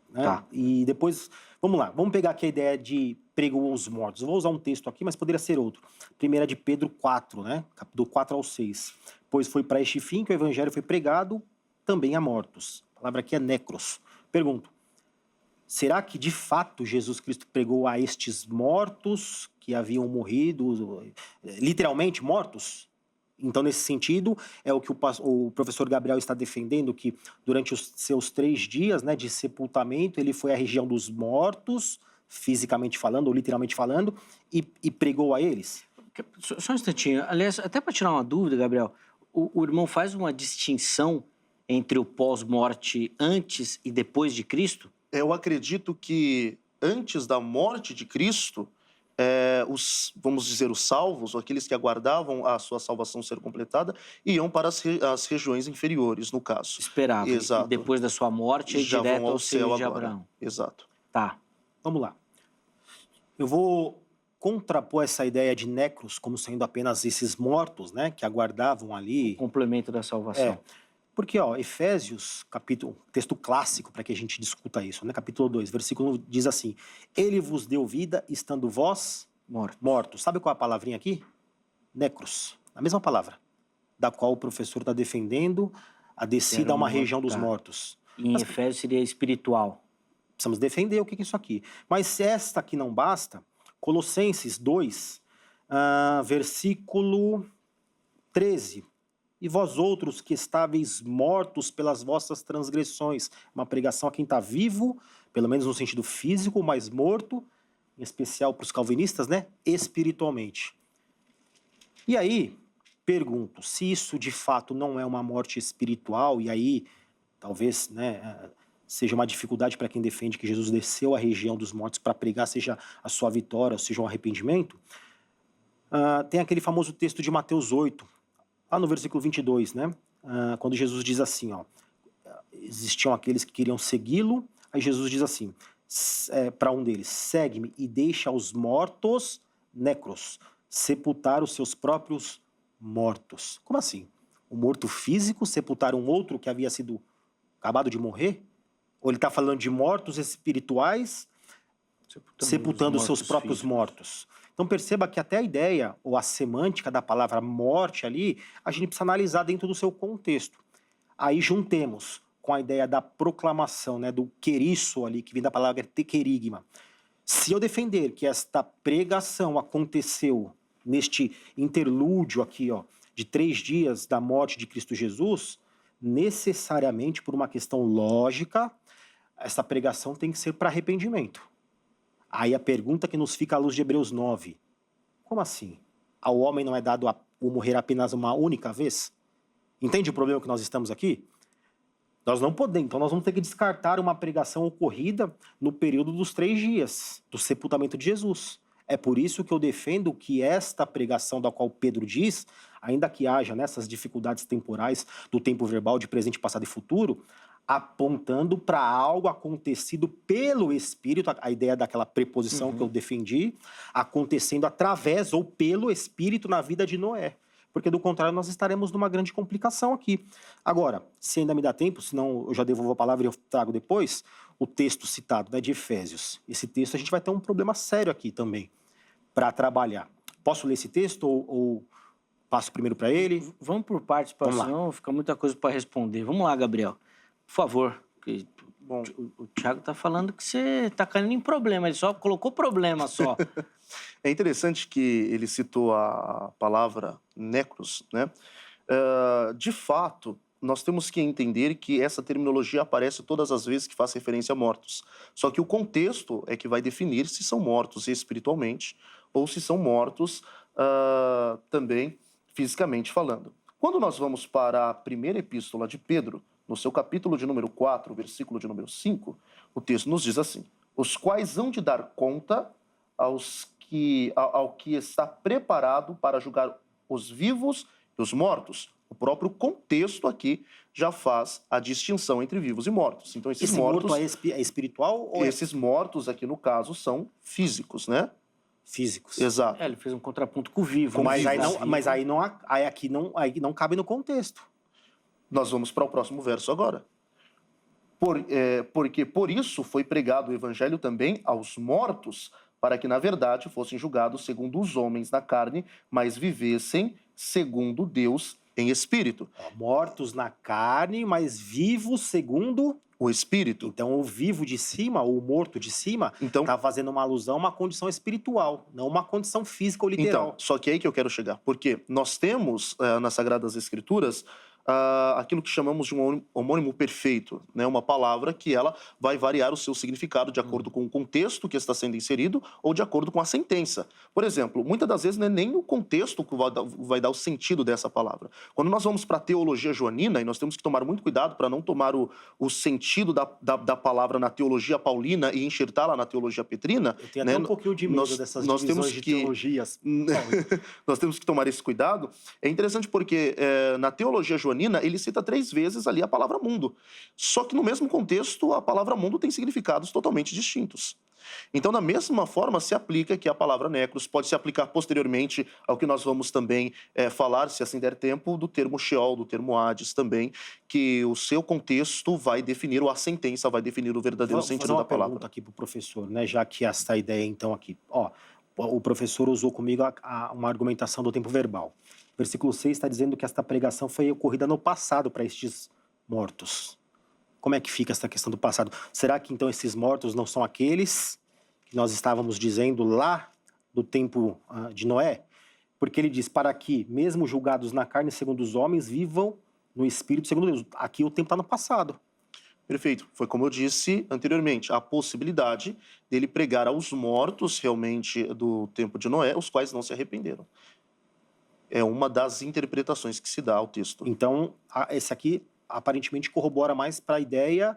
Né? Tá. E depois, vamos lá, vamos pegar aqui a ideia de pregou aos mortos. Eu vou usar um texto aqui, mas poderia ser outro. Primeira de Pedro 4, né, do 4 ao 6. Pois foi para este fim que o evangelho foi pregado também a mortos. A palavra aqui é necros. Pergunto, será que de fato Jesus Cristo pregou a estes mortos que haviam morrido, literalmente mortos? Então, nesse sentido, é o que o professor Gabriel está defendendo, que durante os seus 3 dias, né, de sepultamento, ele foi à região dos mortos, fisicamente falando, ou literalmente falando, e pregou a eles? Só um instantinho. Aliás, até para tirar uma dúvida, Gabriel, o irmão faz uma distinção entre o pós-morte antes e depois de Cristo? Eu acredito que antes da morte de Cristo, vamos dizer, os salvos, ou aqueles que aguardavam a sua salvação ser completada, iam para as regiões inferiores, no caso. Esperava. Exato. E depois da sua morte, já direto vão ao ao seio céu de agora. Abraão. Exato. Tá. Vamos lá. Eu vou contrapor essa ideia de necros como sendo apenas esses mortos, né, que aguardavam ali. O complemento da salvação. Porque, Efésios, texto clássico para que a gente discuta isso, né? Capítulo 2, versículo diz assim: ele vos deu vida estando vós mortos. Sabe qual é a palavrinha aqui? Necros. A mesma palavra, da qual o professor está defendendo a descida a uma região dos mortos. Em Efésios seria espiritual. Precisamos defender o que é isso aqui. Mas se esta aqui não basta, Colossenses 2, versículo 13. E vós outros que estáveis mortos pelas vossas transgressões. Uma pregação a quem está vivo, pelo menos no sentido físico, mas morto, em especial para os calvinistas, né? Espiritualmente. E aí, pergunto, se isso de fato não é uma morte espiritual, e aí talvez, né, seja uma dificuldade para quem defende que Jesus desceu à região dos mortos para pregar, seja a sua vitória, ou seja um arrependimento, tem aquele famoso texto de Mateus 8, lá no versículo 22, né? Quando Jesus diz assim, existiam aqueles que queriam segui-lo, aí Jesus diz assim, para um deles, segue-me e deixa os mortos, necros, sepultar os seus próprios mortos. Como assim? Um morto físico sepultar um outro que havia sido acabado de morrer? Ou ele está falando de mortos espirituais sepultando os seus próprios mortos? Então perceba que até a ideia ou a semântica da palavra morte ali, a gente precisa analisar dentro do seu contexto. Aí juntemos com a ideia da proclamação, né, do querisso ali, que vem da palavra tequerigma. Se eu defender que esta pregação aconteceu neste interlúdio aqui, ó, de 3 dias da morte de Cristo Jesus, necessariamente por uma questão lógica, essa pregação tem que ser para arrependimento. Aí a pergunta que nos fica à luz de Hebreus 9, como assim? Ao homem não é dado o morrer apenas uma única vez? Entende o problema que nós estamos aqui? Nós não podemos, então nós vamos ter que descartar uma pregação ocorrida no período dos 3 dias do sepultamento de Jesus. É por isso que eu defendo que esta pregação da qual Pedro diz, ainda que haja nessas dificuldades temporais do tempo verbal de presente, passado e futuro, apontando para algo acontecido pelo Espírito, a ideia daquela preposição que eu defendi, acontecendo através ou pelo Espírito na vida de Noé. Porque, do contrário, nós estaremos numa grande complicação aqui. Agora, se ainda me dá tempo, senão eu já devolvo a palavra e eu trago depois, o texto citado, né, de Efésios. Esse texto a gente vai ter um problema sério aqui também, para trabalhar. Posso ler esse texto ou passo primeiro para ele? Vamos por partes, senão fica muita coisa para responder. Vamos lá, Gabriel. Por favor. Bom, o Thiago está falando que você está caindo em problema, ele só colocou problema só. É interessante que ele citou a palavra necros, né? De fato, nós temos que entender que essa terminologia aparece todas as vezes que faz referência a mortos. Só que o contexto é que vai definir se são mortos espiritualmente ou se são mortos também fisicamente falando. Quando nós vamos para a primeira epístola de Pedro, no seu capítulo de número 4, versículo de número 5, o texto nos diz assim: os quais hão de dar conta ao que está preparado para julgar os vivos e os mortos. O próprio contexto aqui já faz a distinção entre vivos e mortos. Então, esses mortos morto é espiritual? Ou esses mortos aqui, no caso, são físicos, né? Físicos. Exato. Ele fez um contraponto com o vivo. Mas aí não cabe no contexto. Nós vamos para o próximo verso agora. Porque por isso foi pregado o evangelho também aos mortos, para que, na verdade, fossem julgados segundo os homens na carne, mas vivessem segundo Deus em espírito. Mortos na carne, mas vivos segundo o espírito. Então, o vivo de cima, ou o morto de cima, está fazendo uma alusão a uma condição espiritual, não uma condição física ou literal. Então, só que é aí que eu quero chegar. Porque nós temos, nas Sagradas Escrituras, aquilo que chamamos de um homônimo perfeito, né? Uma palavra que ela vai variar o seu significado de acordo com o contexto que está sendo inserido ou de acordo com a sentença. Por exemplo, muitas das vezes não é nem o contexto que vai dar o sentido dessa palavra. Quando nós vamos para a teologia joanina, e nós temos que tomar muito cuidado para não tomar o sentido da palavra na teologia paulina e enxertá-la na teologia petrina. Eu tenho até um pouquinho de medo dessas divisões de teologias. Nós temos que tomar esse cuidado. É interessante porque na teologia joanina, ele cita 3 vezes ali a palavra mundo. Só que no mesmo contexto, a palavra mundo tem significados totalmente distintos. Então, da mesma forma, se aplica que a palavra necros pode se aplicar posteriormente ao que nós vamos também falar, se assim der tempo, do termo Sheol, do termo Hades também, que o seu contexto vai definir, ou a sentença vai definir o verdadeiro sentido da palavra. Vou fazer uma pergunta aqui para o professor, né? Já que essa ideia, então, aqui. O professor usou comigo uma argumentação do tempo verbal. Versículo 6 está dizendo que esta pregação foi ocorrida no passado para estes mortos. Como é que fica essa questão do passado? Será que, então, esses mortos não são aqueles que nós estávamos dizendo lá do tempo de Noé? Porque ele diz, para que, mesmo julgados na carne segundo os homens, vivam no espírito segundo Deus. Aqui o tempo está no passado. Perfeito. Foi como eu disse anteriormente, a possibilidade dele pregar aos mortos realmente do tempo de Noé, os quais não se arrependeram. É uma das interpretações que se dá ao texto. Então, esse aqui aparentemente corrobora mais para a ideia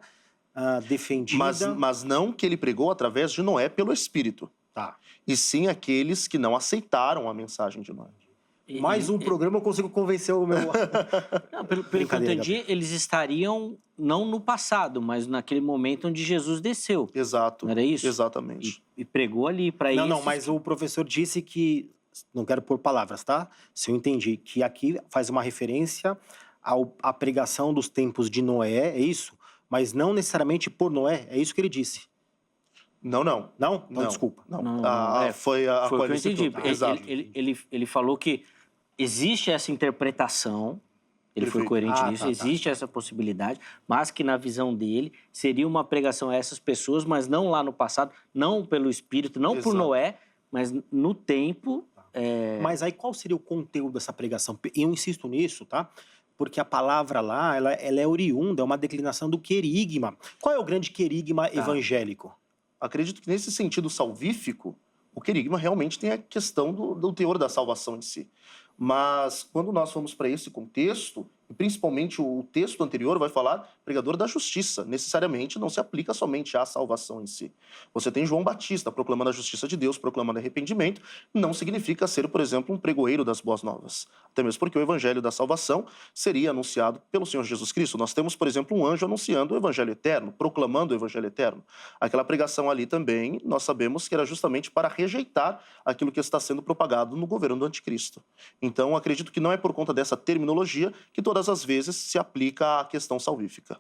defendida... Mas não que ele pregou através de Noé pelo Espírito. Tá. E sim aqueles que não aceitaram a mensagem de Noé. Mais um programa eu consigo convencer o meu... Não, pelo que eu entendi, eles estariam não no passado, mas naquele momento onde Jesus desceu. Exato. Não era isso? Exatamente. E pregou ali para isso. Não, mas o professor disse que... Não quero pôr palavras, tá? Se eu entendi, que aqui faz uma referência à pregação dos tempos de Noé, é isso? mas não necessariamente por Noé. É isso que ele disse. Não. Não? Então, Não. desculpa. Não, Foi a foi o qual que eu ele citou. entendi. Exato. Ele falou que existe essa interpretação, ele foi Perfeito. coerente Ah, nisso, tá. existe essa possibilidade, mas que na visão dele seria uma pregação a essas pessoas, mas não lá no passado, não pelo Espírito, não por Exato. Noé, mas no tempo. Mas aí qual seria o conteúdo dessa pregação? Eu insisto nisso, tá? Porque a palavra lá, ela é oriunda, é uma declinação do querigma. Qual é o grande querigma evangélico? Acredito que nesse sentido salvífico, o querigma realmente tem a questão do teor da salvação em si. Mas quando nós vamos para esse contexto, e principalmente o texto anterior vai falar pregador da justiça, necessariamente não se aplica somente à salvação em si. Você tem João Batista proclamando a justiça de Deus, proclamando arrependimento, não significa ser, por exemplo, um pregoeiro das boas novas. Até mesmo porque o evangelho da salvação seria anunciado pelo Senhor Jesus Cristo. Nós temos, por exemplo, um anjo anunciando o evangelho eterno, proclamando o evangelho eterno. Aquela pregação ali também, nós sabemos que era justamente para rejeitar aquilo que está sendo propagado no governo do anticristo. Então, acredito que não é por conta dessa terminologia que todas as vezes se aplica à questão salvífica.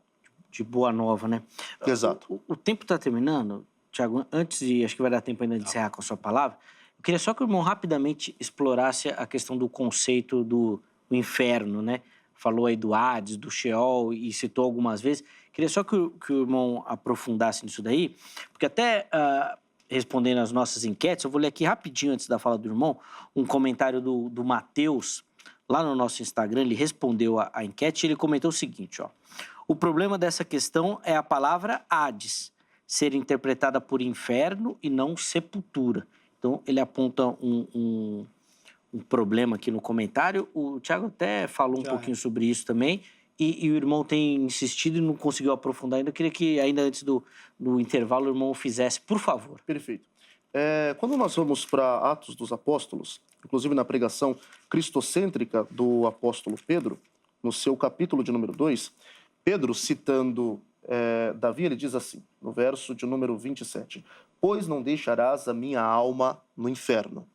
De boa nova, né? Exato. O tempo está terminando, Tiago. Antes de, acho que vai dar tempo ainda de encerrar com a sua palavra, eu queria só que o irmão rapidamente explorasse a questão do conceito do inferno, né? Falou aí do Hades, do Sheol e citou algumas vezes. Queria só que o irmão aprofundasse nisso daí, porque até respondendo às nossas enquetes, eu vou ler aqui rapidinho antes da fala do irmão, um comentário do Mateus, lá no nosso Instagram. Ele respondeu a enquete e ele comentou o seguinte, ó. O problema dessa questão é a palavra Hades ser interpretada por inferno e não sepultura. Então, ele aponta um problema aqui no comentário. O Tiago até falou um pouquinho sobre isso também. E o irmão tem insistido e não conseguiu aprofundar ainda. Eu queria que, ainda antes do intervalo, o irmão fizesse, por favor. Perfeito. Quando nós vamos para Atos dos Apóstolos, inclusive na pregação cristocêntrica do apóstolo Pedro, no seu capítulo de número 2, Pedro, citando Davi, ele diz assim, no verso de número 27, pois não deixarás a minha alma no inferno,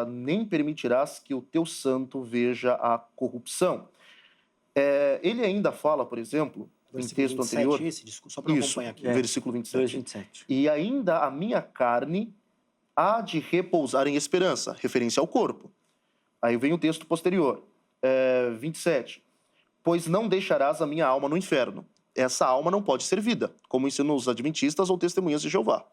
nem permitirás que o teu santo veja a corrupção. Ele ainda fala, por exemplo, em texto 27, anterior... só para acompanhar aqui. Versículo 27. 2:27. E ainda a minha carne há de repousar em esperança, referência ao corpo. Aí vem o texto posterior, 27. Pois não deixarás a minha alma no inferno. Essa alma não pode ser vida, como ensinam os adventistas ou testemunhas de Jeová.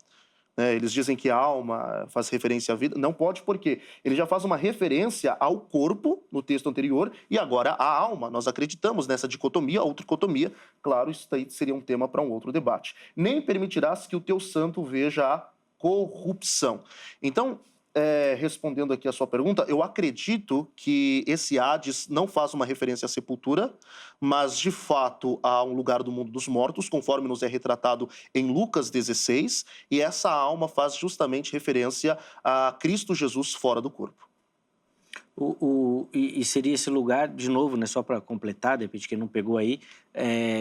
Eles dizem que a alma faz referência à vida. Não pode porque ele já faz uma referência ao corpo no texto anterior e agora à alma. Nós acreditamos nessa dicotomia ou tricotomia. Claro, isso daí seria um tema para um outro debate. Nem permitirás que o teu santo veja a corrupção. Então, respondendo aqui a sua pergunta, eu acredito que esse Hades não faz uma referência à sepultura, mas de fato a um lugar do mundo dos mortos, conforme nos é retratado em Lucas 16, e essa alma faz justamente referência a Cristo Jesus fora do corpo. E seria esse lugar, de novo, né, só para completar, de repente quem não pegou aí,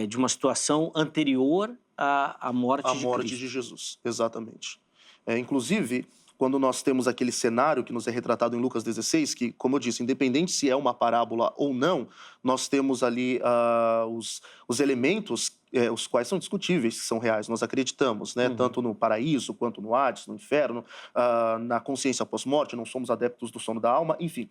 de uma situação anterior à morte de Cristo. A morte de Jesus, exatamente. Inclusive, quando nós temos aquele cenário que nos é retratado em Lucas 16, que, como eu disse, independente se é uma parábola ou não, nós temos ali os elementos, os quais são discutíveis, que são reais, nós acreditamos, né? Tanto no paraíso, quanto no Hades, no inferno, na consciência pós-morte, não somos adeptos do sono da alma, enfim.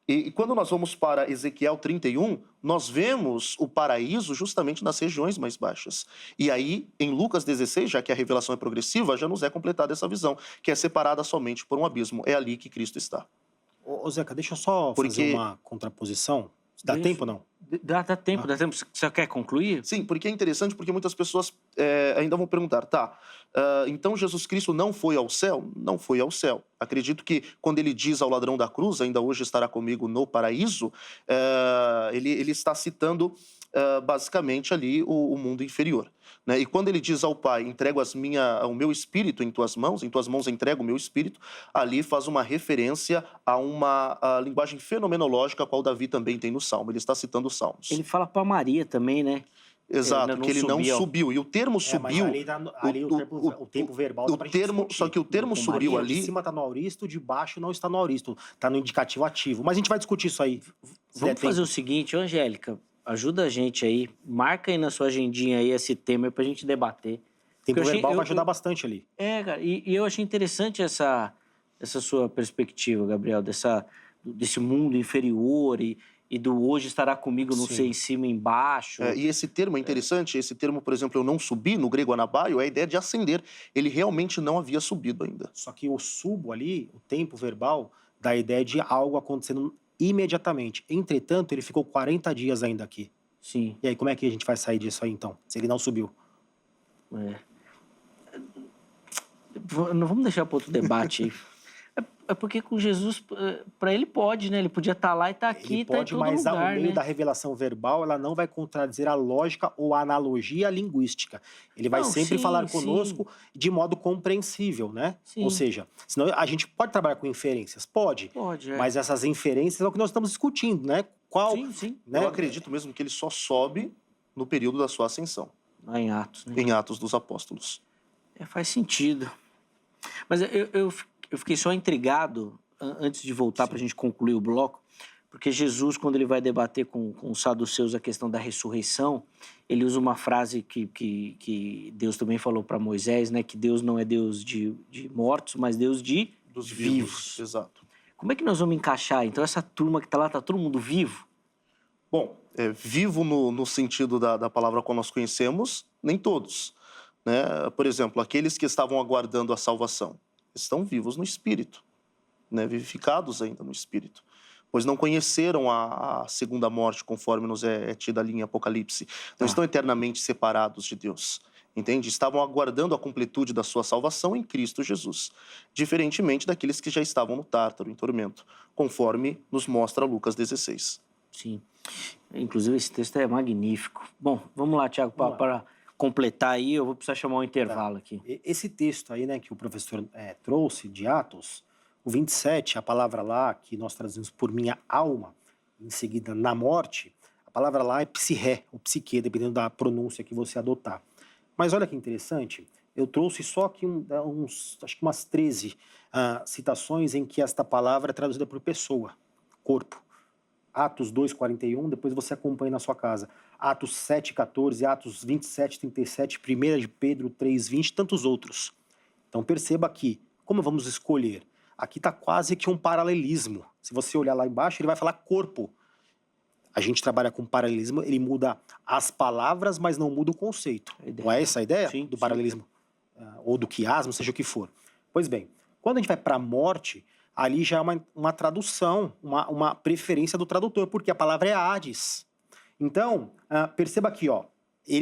E quando nós vamos para Ezequiel 31, nós vemos o paraíso justamente nas regiões mais baixas. E aí, em Lucas 16, já que a revelação é progressiva, já nos é completada essa visão, que é separada somente por um abismo. É ali que Cristo está. Ô Zeca, deixa eu só fazer uma contraposição. Dá tempo ou não? Dá tempo, dá tempo. Você quer concluir? Sim, porque é interessante, porque muitas pessoas ainda vão perguntar, então Jesus Cristo não foi ao céu? Não foi ao céu. Acredito que quando ele diz ao ladrão da cruz, ainda hoje estará comigo no paraíso, ele está citando basicamente ali o mundo inferior. Né? E quando ele diz ao Pai, entrego o meu espírito em tuas mãos entrego o meu espírito, ali faz uma referência a uma linguagem fenomenológica, a qual Davi também tem no Salmo. Ele está citando os Salmos. Ele fala para Maria também, né? Exato, que ele não subiu. E o termo subiu... o tempo verbal... Só que o termo subiu ali... De cima está no auristo, de baixo não está no auristo. Está no indicativo ativo. Mas a gente vai discutir isso aí. Vamos fazer o seguinte, Angélica, ajuda a gente aí, marca aí na sua agendinha aí esse tema pra gente debater. Tempo eu achei- verbal eu- vai ajudar eu- bastante ali. Cara, e eu achei interessante essa sua perspectiva, Gabriel, desse mundo inferior e do hoje estará comigo, não Sim. sei, em cima e embaixo. E esse termo é interessante, esse termo, por exemplo, eu não subi, no grego anabaio, é a ideia de ascender. Ele realmente não havia subido ainda. Só que o subo ali, o tempo verbal, dá a ideia de algo acontecendo imediatamente. Entretanto, ele ficou 40 dias ainda aqui. Sim. E aí, como é que a gente vai sair disso aí, então? Se ele não subiu. Não vamos deixar para outro debate aí. É porque com Jesus, para ele pode, né? Ele podia estar lá e estar aqui, Ele estar em pode, todo mas lugar, o meio né? da revelação verbal, ela não vai contradizer a lógica ou a analogia linguística. Ele vai Não, sempre sim, falar sim. conosco de modo compreensível, né? Sim. Ou seja, senão a gente pode trabalhar com inferências? Pode. Pode, Mas essas inferências é o que nós estamos discutindo, né? Qual, Sim, sim. né? Eu acredito mesmo que ele só sobe no período da sua ascensão, Lá em Atos, né? em Atos dos Apóstolos. Faz sentido. Mas eu fiquei só intrigado, antes de voltar para a gente concluir o bloco, porque Jesus, quando ele vai debater com os saduceus a questão da ressurreição, ele usa uma frase que Deus também falou para Moisés, né? Que Deus não é Deus de mortos, mas Deus de Dos vivos. Exato. Como é que nós vamos encaixar? Então, essa turma que está lá, está todo mundo vivo? Bom, vivo no sentido da palavra qual nós conhecemos, nem todos. Né? Por exemplo, aqueles que estavam aguardando a salvação estão vivos no Espírito, né? Vivificados ainda no Espírito, pois não conheceram a segunda morte, conforme nos é tida ali em Apocalipse. Não estão eternamente separados de Deus, entende? Estavam aguardando a completude da sua salvação em Cristo Jesus, diferentemente daqueles que já estavam no Tártaro, em tormento, conforme nos mostra Lucas 16. Sim. Inclusive, esse texto é magnífico. Bom, vamos lá, Tiago, para completar aí, eu vou precisar chamar um intervalo aqui. Esse texto aí, né, que o professor trouxe de Atos, o 27, a palavra lá que nós trazemos por minha alma, em seguida na morte, a palavra lá é psirré, ou psique, dependendo da pronúncia que você adotar. Mas olha que interessante, eu trouxe só aqui acho que umas 13 citações em que esta palavra é traduzida por pessoa, corpo. Atos 2:41, depois você acompanha na sua casa. Atos 7:14, Atos 27:37, 1 de Pedro 3:20, tantos outros. Então perceba aqui, como vamos escolher? Aqui está quase que um paralelismo. Se você olhar lá embaixo, ele vai falar corpo. A gente trabalha com paralelismo, ele muda as palavras, mas não muda o conceito. Não é essa a ideia Sim, do sim. paralelismo? Ou do quiasmo, seja o que for. Pois bem, quando a gente vai para a morte, ali já é uma tradução, uma preferência do tradutor, porque a palavra é Hades. Então, perceba aqui, ó,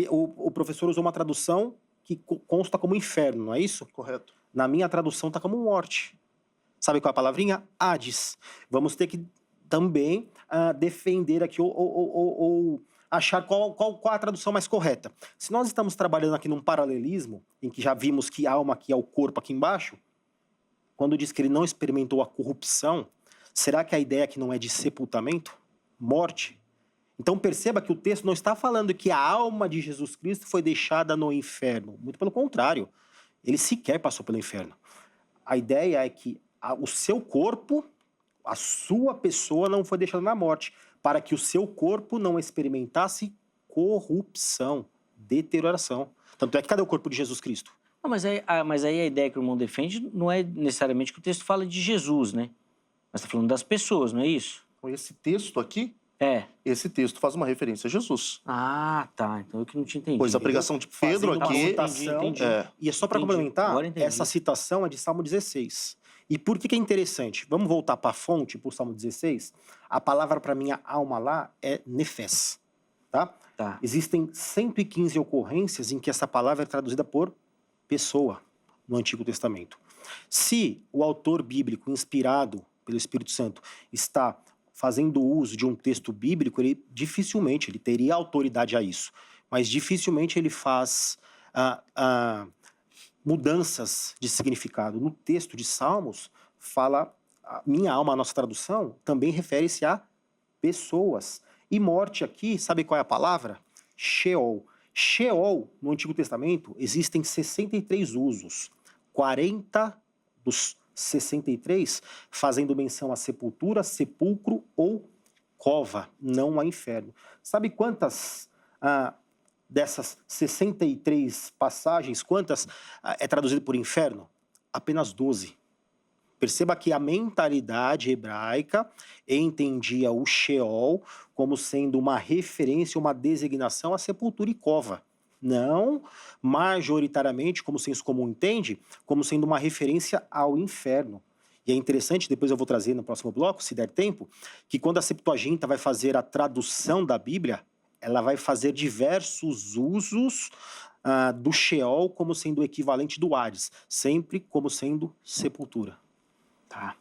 o professor usou uma tradução que consta como inferno, não é isso? Correto. Na minha tradução está como morte. Sabe qual é a palavrinha? Hades. Vamos ter que também defender aqui ou achar qual a tradução mais correta. Se nós estamos trabalhando aqui num paralelismo, em que já vimos que a alma aqui é o corpo aqui embaixo, quando diz que ele não experimentou a corrupção, será que a ideia aqui não é de sepultamento? Morte? Então perceba que o texto não está falando que a alma de Jesus Cristo foi deixada no inferno. Muito pelo contrário, ele sequer passou pelo inferno. A ideia é que o seu corpo, a sua pessoa não foi deixada na morte, para que o seu corpo não experimentasse corrupção, deterioração. Tanto é que cadê o corpo de Jesus Cristo? Não, mas aí a ideia que o irmão defende não é necessariamente que o texto fala de Jesus, né? Mas está falando das pessoas, não é isso? Então, esse texto aqui, Esse texto faz uma referência a Jesus. Ah, tá. Então eu que não tinha entendido. Pois a pregação de Pedro Fazendo uma aqui... citação, entendi. E é só para Entendi. complementar, Agora entendi. essa citação é de Salmo 16. E por que é interessante? Vamos voltar para a fonte, para o Salmo 16. A palavra para minha alma lá é nefes, tá? Tá. Existem 115 ocorrências em que essa palavra é traduzida por pessoa no Antigo Testamento. Se o autor bíblico, inspirado pelo Espírito Santo, está fazendo uso de um texto bíblico, ele dificilmente ele teria autoridade a isso, mas dificilmente ele faz mudanças de significado. No texto de Salmos, fala, minha alma, a nossa tradução, também refere-se a pessoas. E morte aqui, sabe qual é a palavra? Sheol. Sheol, no Antigo Testamento, existem 63 usos. 40 dos 63 fazendo menção a sepultura, sepulcro ou cova, não há inferno. Sabe quantas dessas 63 passagens, quantas é traduzido por inferno? Apenas 12. Perceba que a mentalidade hebraica entendia o Sheol como sendo uma referência, uma designação à sepultura e cova. Não majoritariamente, como o senso comum entende, como sendo uma referência ao inferno. E é interessante, depois eu vou trazer no próximo bloco, se der tempo, que quando a Septuaginta vai fazer a tradução da Bíblia, ela vai fazer diversos usos do Sheol como sendo o equivalente do Hades, sempre como sendo sepultura. Tá.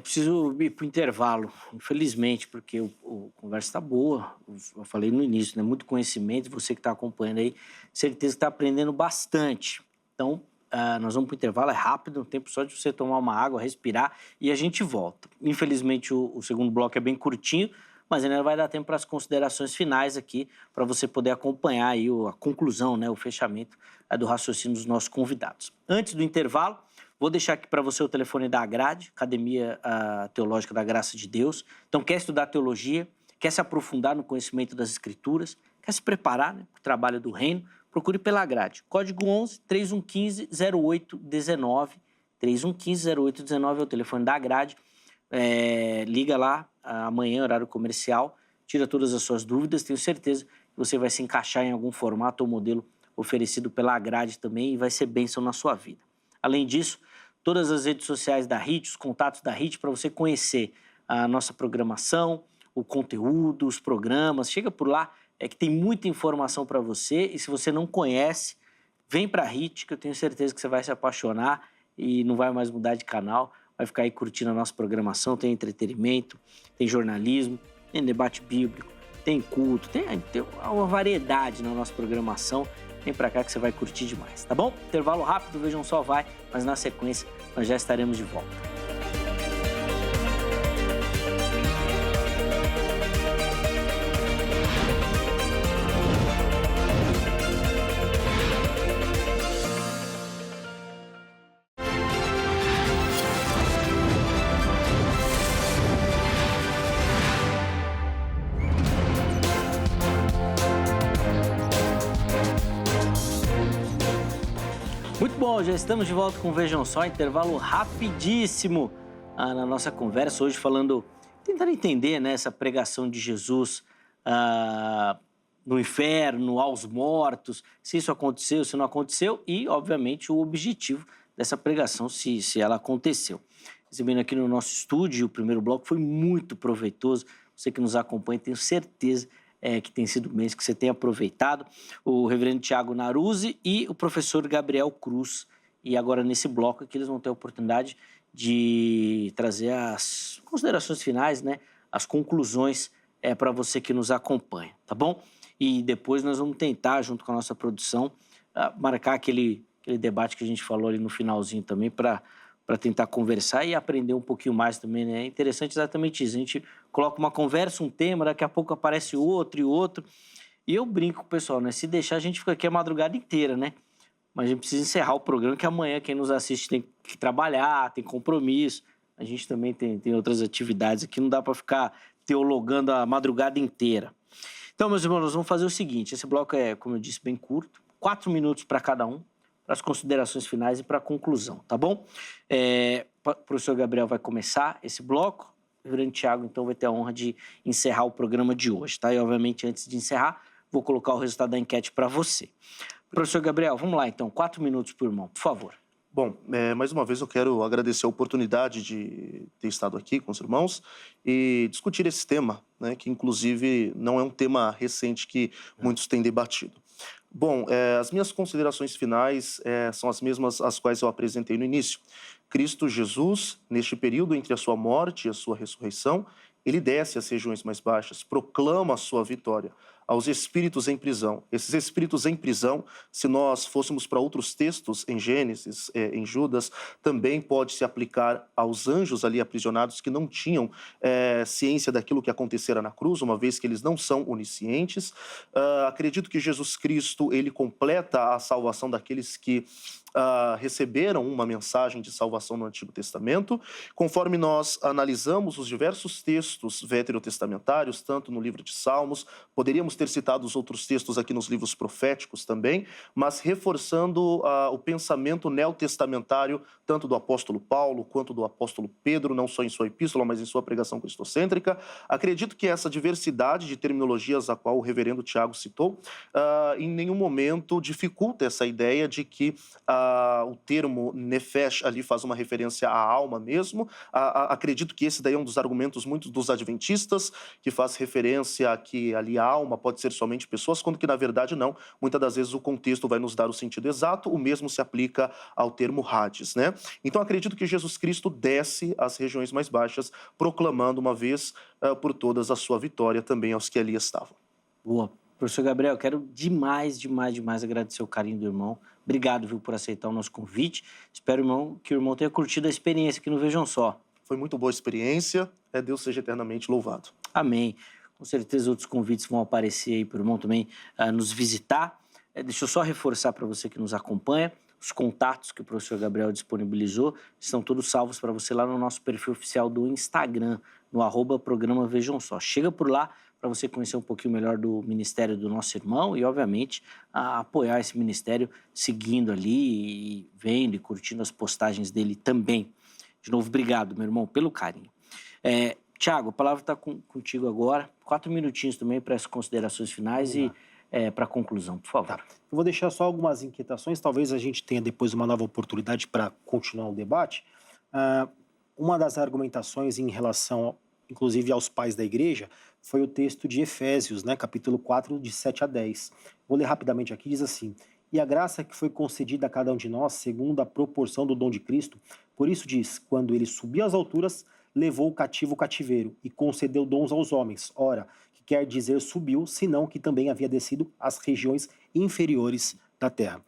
Preciso ir para o intervalo, infelizmente, porque a conversa está boa. Eu falei no início, né? Muito conhecimento, você que está acompanhando aí, certeza que está aprendendo bastante. Então, nós vamos para o intervalo, é rápido, um tempo só de você tomar uma água, respirar e a gente volta. Infelizmente, o segundo bloco é bem curtinho, mas ainda vai dar tempo para as considerações finais aqui, para você poder acompanhar aí a conclusão, né? O fechamento do raciocínio dos nossos convidados. Antes do intervalo, vou deixar aqui para você o telefone da Agrade, Academia Teológica da Graça de Deus. Então, quer estudar teologia, quer se aprofundar no conhecimento das Escrituras, quer se preparar, né, para o trabalho do Reino, procure pela Agrade. Código 11-3115-0819. 3115-0819 é o telefone da Agrade. Liga lá amanhã, horário comercial, tira todas as suas dúvidas. Tenho certeza que você vai se encaixar em algum formato ou modelo oferecido pela Agrade também e vai ser bênção na sua vida. Além disso, todas as redes sociais da HIT, os contatos da HIT, para você conhecer a nossa programação, o conteúdo, os programas. Chega por lá, que tem muita informação para você. E se você não conhece, vem para a HIT, que eu tenho certeza que você vai se apaixonar e não vai mais mudar de canal. Vai ficar aí curtindo a nossa programação. Tem entretenimento, tem jornalismo, tem debate bíblico, tem culto, tem uma variedade na nossa programação. Vem pra cá que você vai curtir demais, tá bom? Intervalo rápido, Vejam Só vai, mas na sequência nós já estaremos de volta. Muito bom, já estamos de volta com o Vejam Só, intervalo rapidíssimo na nossa conversa, hoje tentando entender, né, essa pregação de Jesus no inferno, aos mortos, se isso aconteceu, se não aconteceu e, obviamente, o objetivo dessa pregação, se ela aconteceu. Recebendo aqui no nosso estúdio, o primeiro bloco foi muito proveitoso, você que nos acompanha, tenho certeza que tem sido mês que você tem aproveitado, o reverendo Tiago Naruzzi e o professor Gabriel Cruz. E agora, nesse bloco aqui, eles vão ter a oportunidade de trazer as considerações finais, né? As conclusões para você que nos acompanha, tá bom? E depois nós vamos tentar, junto com a nossa produção, marcar aquele debate que a gente falou ali no finalzinho também, para tentar conversar e aprender um pouquinho mais também, né? É interessante exatamente isso. A gente coloca uma conversa, um tema, daqui a pouco aparece outro e outro. E eu brinco com o pessoal, né? Se deixar, a gente fica aqui a madrugada inteira, né? Mas a gente precisa encerrar o programa, que amanhã quem nos assiste tem que trabalhar, tem compromisso. A gente também tem outras atividades aqui, não dá para ficar teologando a madrugada inteira. Então, meus irmãos, nós vamos fazer o seguinte. Esse bloco é, como eu disse, bem curto. 4 minutos para cada um, para as considerações finais e para a conclusão, tá bom? O professor Gabriel vai começar esse bloco, o reverendo Tiago, então, vai ter a honra de encerrar o programa de hoje, tá? E, obviamente, antes de encerrar, vou colocar o resultado da enquete para você. Professor Gabriel, vamos lá, então, 4 minutos por irmão, por favor. Bom, mais uma vez eu quero agradecer a oportunidade de ter estado aqui com os irmãos e discutir esse tema, né, que, inclusive, não é um tema recente que muitos têm debatido. Bom, as minhas considerações finais são as mesmas as quais eu apresentei no início. Cristo Jesus, neste período entre a sua morte e a sua ressurreição, ele desce às regiões mais baixas, proclama a sua vitória. aos espíritos em prisão. Esses espíritos em prisão, se nós fôssemos para outros textos, em Gênesis, em Judas, também pode se aplicar aos anjos ali aprisionados que não tinham ciência daquilo que acontecera na cruz, uma vez que eles não são oniscientes. Acredito que Jesus Cristo, ele completa a salvação daqueles que receberam uma mensagem de salvação no Antigo Testamento. Conforme nós analisamos os diversos textos veterotestamentários, tanto no livro de Salmos, poderíamos ter citado os outros textos aqui nos livros proféticos também, mas reforçando o pensamento neotestamentário, tanto do apóstolo Paulo quanto do apóstolo Pedro, não só em sua epístola, mas em sua pregação cristocêntrica. Acredito que essa diversidade de terminologias a qual o reverendo Tiago citou, em nenhum momento dificulta essa ideia de que o termo nefesh ali faz uma referência à alma mesmo. Acredito que esse daí é um dos argumentos muito dos adventistas, que faz referência a que ali a alma pode ser somente pessoas, quando que na verdade não. Muitas das vezes o contexto vai nos dar o sentido exato, o mesmo se aplica ao termo Hades, né? Então acredito que Jesus Cristo desce às regiões mais baixas, proclamando uma vez por todas a sua vitória também aos que ali estavam. Boa. Professor Gabriel, quero demais agradecer o carinho do irmão. Obrigado, viu, por aceitar o nosso convite. Espero, irmão, que o irmão tenha curtido a experiência aqui no Vejam Só. Foi muito boa a experiência. Deus seja eternamente louvado. Amém. Com certeza outros convites vão aparecer aí para o irmão também nos visitar. Deixa eu só reforçar para você que nos acompanha. Os contatos que o professor Gabriel disponibilizou estão todos salvos para você lá no nosso perfil oficial do Instagram, no @programa Vejam Só. Chega por lá para você conhecer um pouquinho melhor do ministério do nosso irmão e, obviamente, apoiar esse ministério seguindo ali e vendo e curtindo as postagens dele também. De novo, obrigado, meu irmão, pelo carinho. Tiago, a palavra está contigo agora. 4 minutinhos também para as considerações finais e para a conclusão, por favor. Tá. Eu vou deixar só algumas inquietações, talvez a gente tenha depois uma nova oportunidade para continuar o debate. Uma das argumentações em relação, inclusive, aos pais da igreja, foi o texto de Efésios, né, capítulo 4, de 7 a 10. Vou ler rapidamente aqui, diz assim: "E a graça que foi concedida a cada um de nós, segundo a proporção do dom de Cristo, por isso diz, quando ele subiu às alturas, levou o cativo o cativeiro, e concedeu dons aos homens. Ora, que quer dizer subiu, senão que também havia descido às regiões inferiores da terra."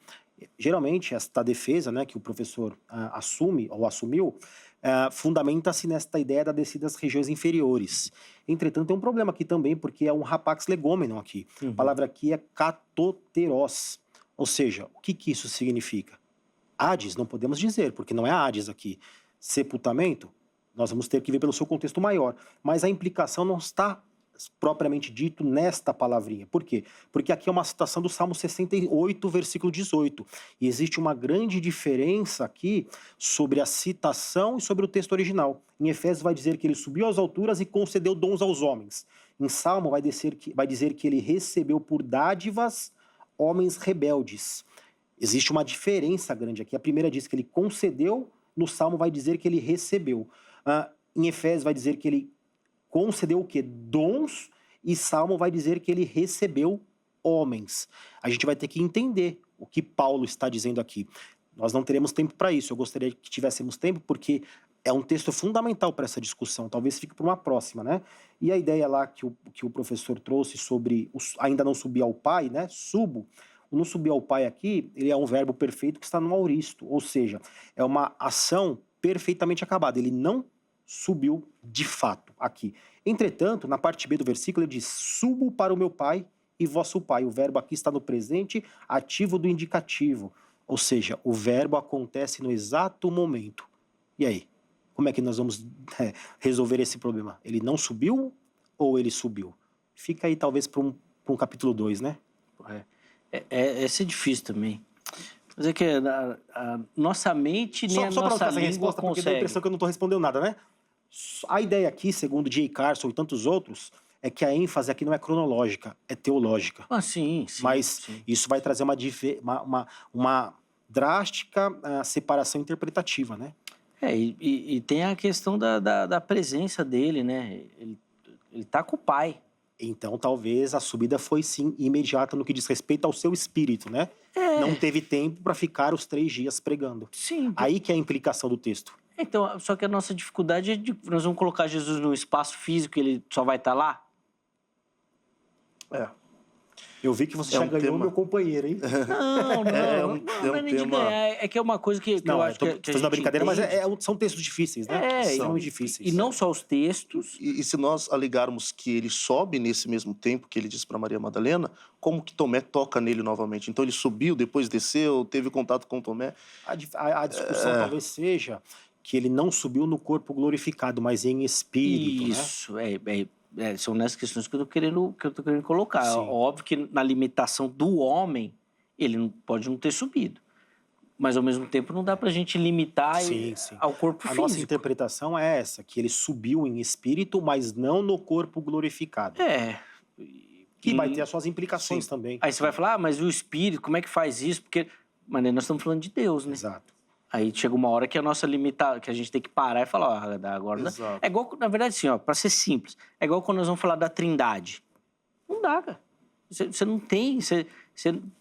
Geralmente, esta defesa, né, que o professor assumiu, fundamenta-se nesta ideia da descida às regiões inferiores. Entretanto, tem um problema aqui também, porque é um rapax legômenon aqui. A palavra aqui é katoteros. Ou seja, o que isso significa? Hades, não podemos dizer, porque não é Hades aqui. Sepultamento, nós vamos ter que ver pelo seu contexto maior. Mas a implicação não está propriamente dito nesta palavrinha. Por quê? Porque aqui é uma citação do Salmo 68, versículo 18. E existe uma grande diferença aqui sobre a citação e sobre o texto original. Em Efésios vai dizer que ele subiu às alturas e concedeu dons aos homens. Em Salmo vai dizer que ele recebeu por dádivas homens rebeldes. Existe uma diferença grande aqui. A primeira diz que ele concedeu, no Salmo vai dizer que ele recebeu. Em Efésios vai dizer que ele concedeu o quê? Dons, e Salmo vai dizer que ele recebeu homens. A gente vai ter que entender o que Paulo está dizendo aqui. Nós não teremos tempo para isso. Eu gostaria que tivéssemos tempo, porque é um texto fundamental para essa discussão. Talvez fique para uma próxima, né? E a ideia lá que o professor trouxe sobre ainda não subir ao Pai, né? Subo. O não subir ao Pai aqui, ele é um verbo perfeito que está no auristo, ou seja, é uma ação perfeitamente acabada. Ele não subiu de fato aqui. Entretanto, na parte B do versículo, ele diz: "Subo para o meu Pai e vosso Pai." O verbo aqui está no presente ativo do indicativo. Ou seja, o verbo acontece no exato momento. E aí? Como é que nós vamos resolver esse problema? Ele não subiu ou ele subiu? Fica aí talvez para um capítulo 2, né? Esse é difícil também. Mas é que a nossa mente nem a nossa essa língua resposta, porque dá a consegue. impressão que eu não estou respondendo nada, né? A ideia aqui, segundo J. Carson e tantos outros, é que a ênfase aqui não é cronológica, é teológica. Sim. Mas isso vai trazer uma drástica separação interpretativa, né? E tem a questão da presença dele, né? Ele tá com o Pai. Então, talvez a subida foi, sim, imediata no que diz respeito ao seu espírito, né? Não teve tempo para ficar os 3 dias pregando. Sim. Aí que é a implicação do texto. Então, só que a nossa dificuldade é nós vamos colocar Jesus num espaço físico e ele só vai estar lá? Eu vi que você já ganhou meu companheiro, hein? Não, não é nem de ganhar. É que é uma coisa que eu acho que a gente fazendo uma brincadeira, mas entende. são textos difíceis, né? São muito difíceis. E não só os textos. E se nós alegarmos que ele sobe nesse mesmo tempo que ele disse para Maria Madalena, como que Tomé toca nele novamente? Então ele subiu, depois desceu, teve contato com Tomé? A discussão talvez seja que ele não subiu no corpo glorificado, mas em espírito, Isso, são nessas questões que eu tô querendo colocar. Sim. Óbvio que na limitação do homem, ele pode não ter subido. Mas, ao mesmo tempo, não dá pra gente limitar sim. ao corpo físico. A nossa interpretação é essa, que ele subiu em espírito, mas não no corpo glorificado. E vai ter as suas implicações também. Aí você vai falar, mas o espírito, como é que faz isso? Porque, mas nós estamos falando de Deus, né? Exato. Aí chega uma hora que a nossa limitação, que a gente tem que parar e falar, agora... Exato. É igual, na verdade, assim, pra ser simples, é igual quando nós vamos falar da Trindade. Não dá, cara. Você não tem,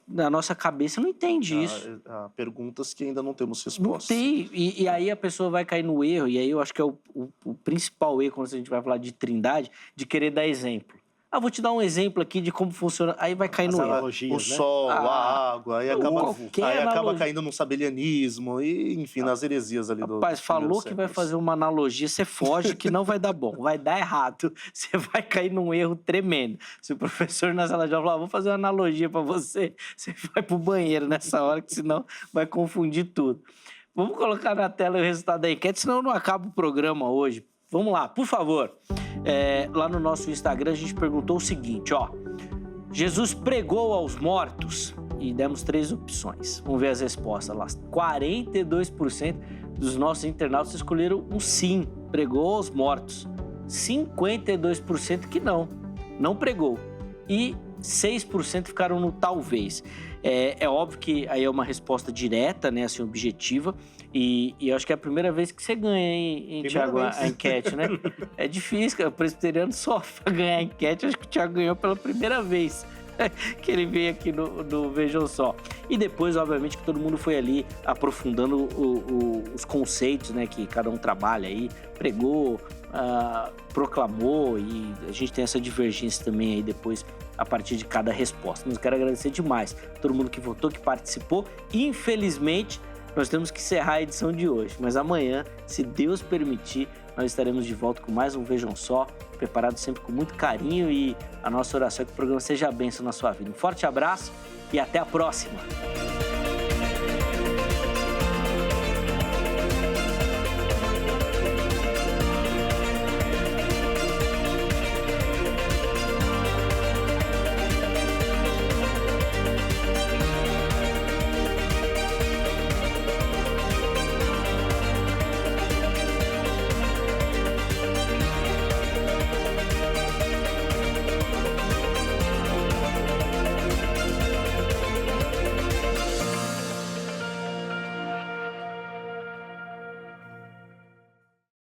na nossa cabeça não entende isso. Há perguntas que ainda não temos resposta. Não tem. E aí a pessoa vai cair no erro, e aí eu acho que é o principal erro quando a gente vai falar de Trindade, de querer dar exemplo. Vou te dar um exemplo aqui de como funciona. Aí vai cair no erro. O sol, a água, aí acaba caindo num sabelianismo, e enfim, nas heresias ali do... Rapaz, falou que vai fazer uma analogia, você foge que não vai dar bom, vai dar errado. Você vai cair num erro tremendo. Se o professor na sala de aula falar, vou fazer uma analogia para você vai pro banheiro nessa hora, que senão vai confundir tudo. Vamos colocar na tela o resultado da enquete, senão não acaba o programa hoje. Vamos lá, por favor. Lá no nosso Instagram a gente perguntou o seguinte, Jesus pregou aos mortos? E demos 3 opções. Vamos ver as respostas lá. 42% dos nossos internautas escolheram um sim, pregou aos mortos. 52% que não pregou. E 6% ficaram no talvez. É óbvio que aí é uma resposta direta, né, assim, objetiva. E eu acho que é a primeira vez que você ganha, hein Thiago, a enquete, né? É difícil, cara. O presbiteriano sofre pra ganhar a enquete. Acho que o Thiago ganhou pela primeira vez que ele veio aqui no Vejam Só. E depois, obviamente, que todo mundo foi ali aprofundando os conceitos, né, que cada um trabalha aí, pregou, proclamou, e a gente tem essa divergência também aí depois a partir de cada resposta. Mas eu quero agradecer demais a todo mundo que votou, que participou. Infelizmente, nós temos que encerrar a edição de hoje, mas amanhã, se Deus permitir, nós estaremos de volta com mais um Vejam Só, preparado sempre com muito carinho, e a nossa oração é que o programa seja a bênção na sua vida. Um forte abraço e até a próxima!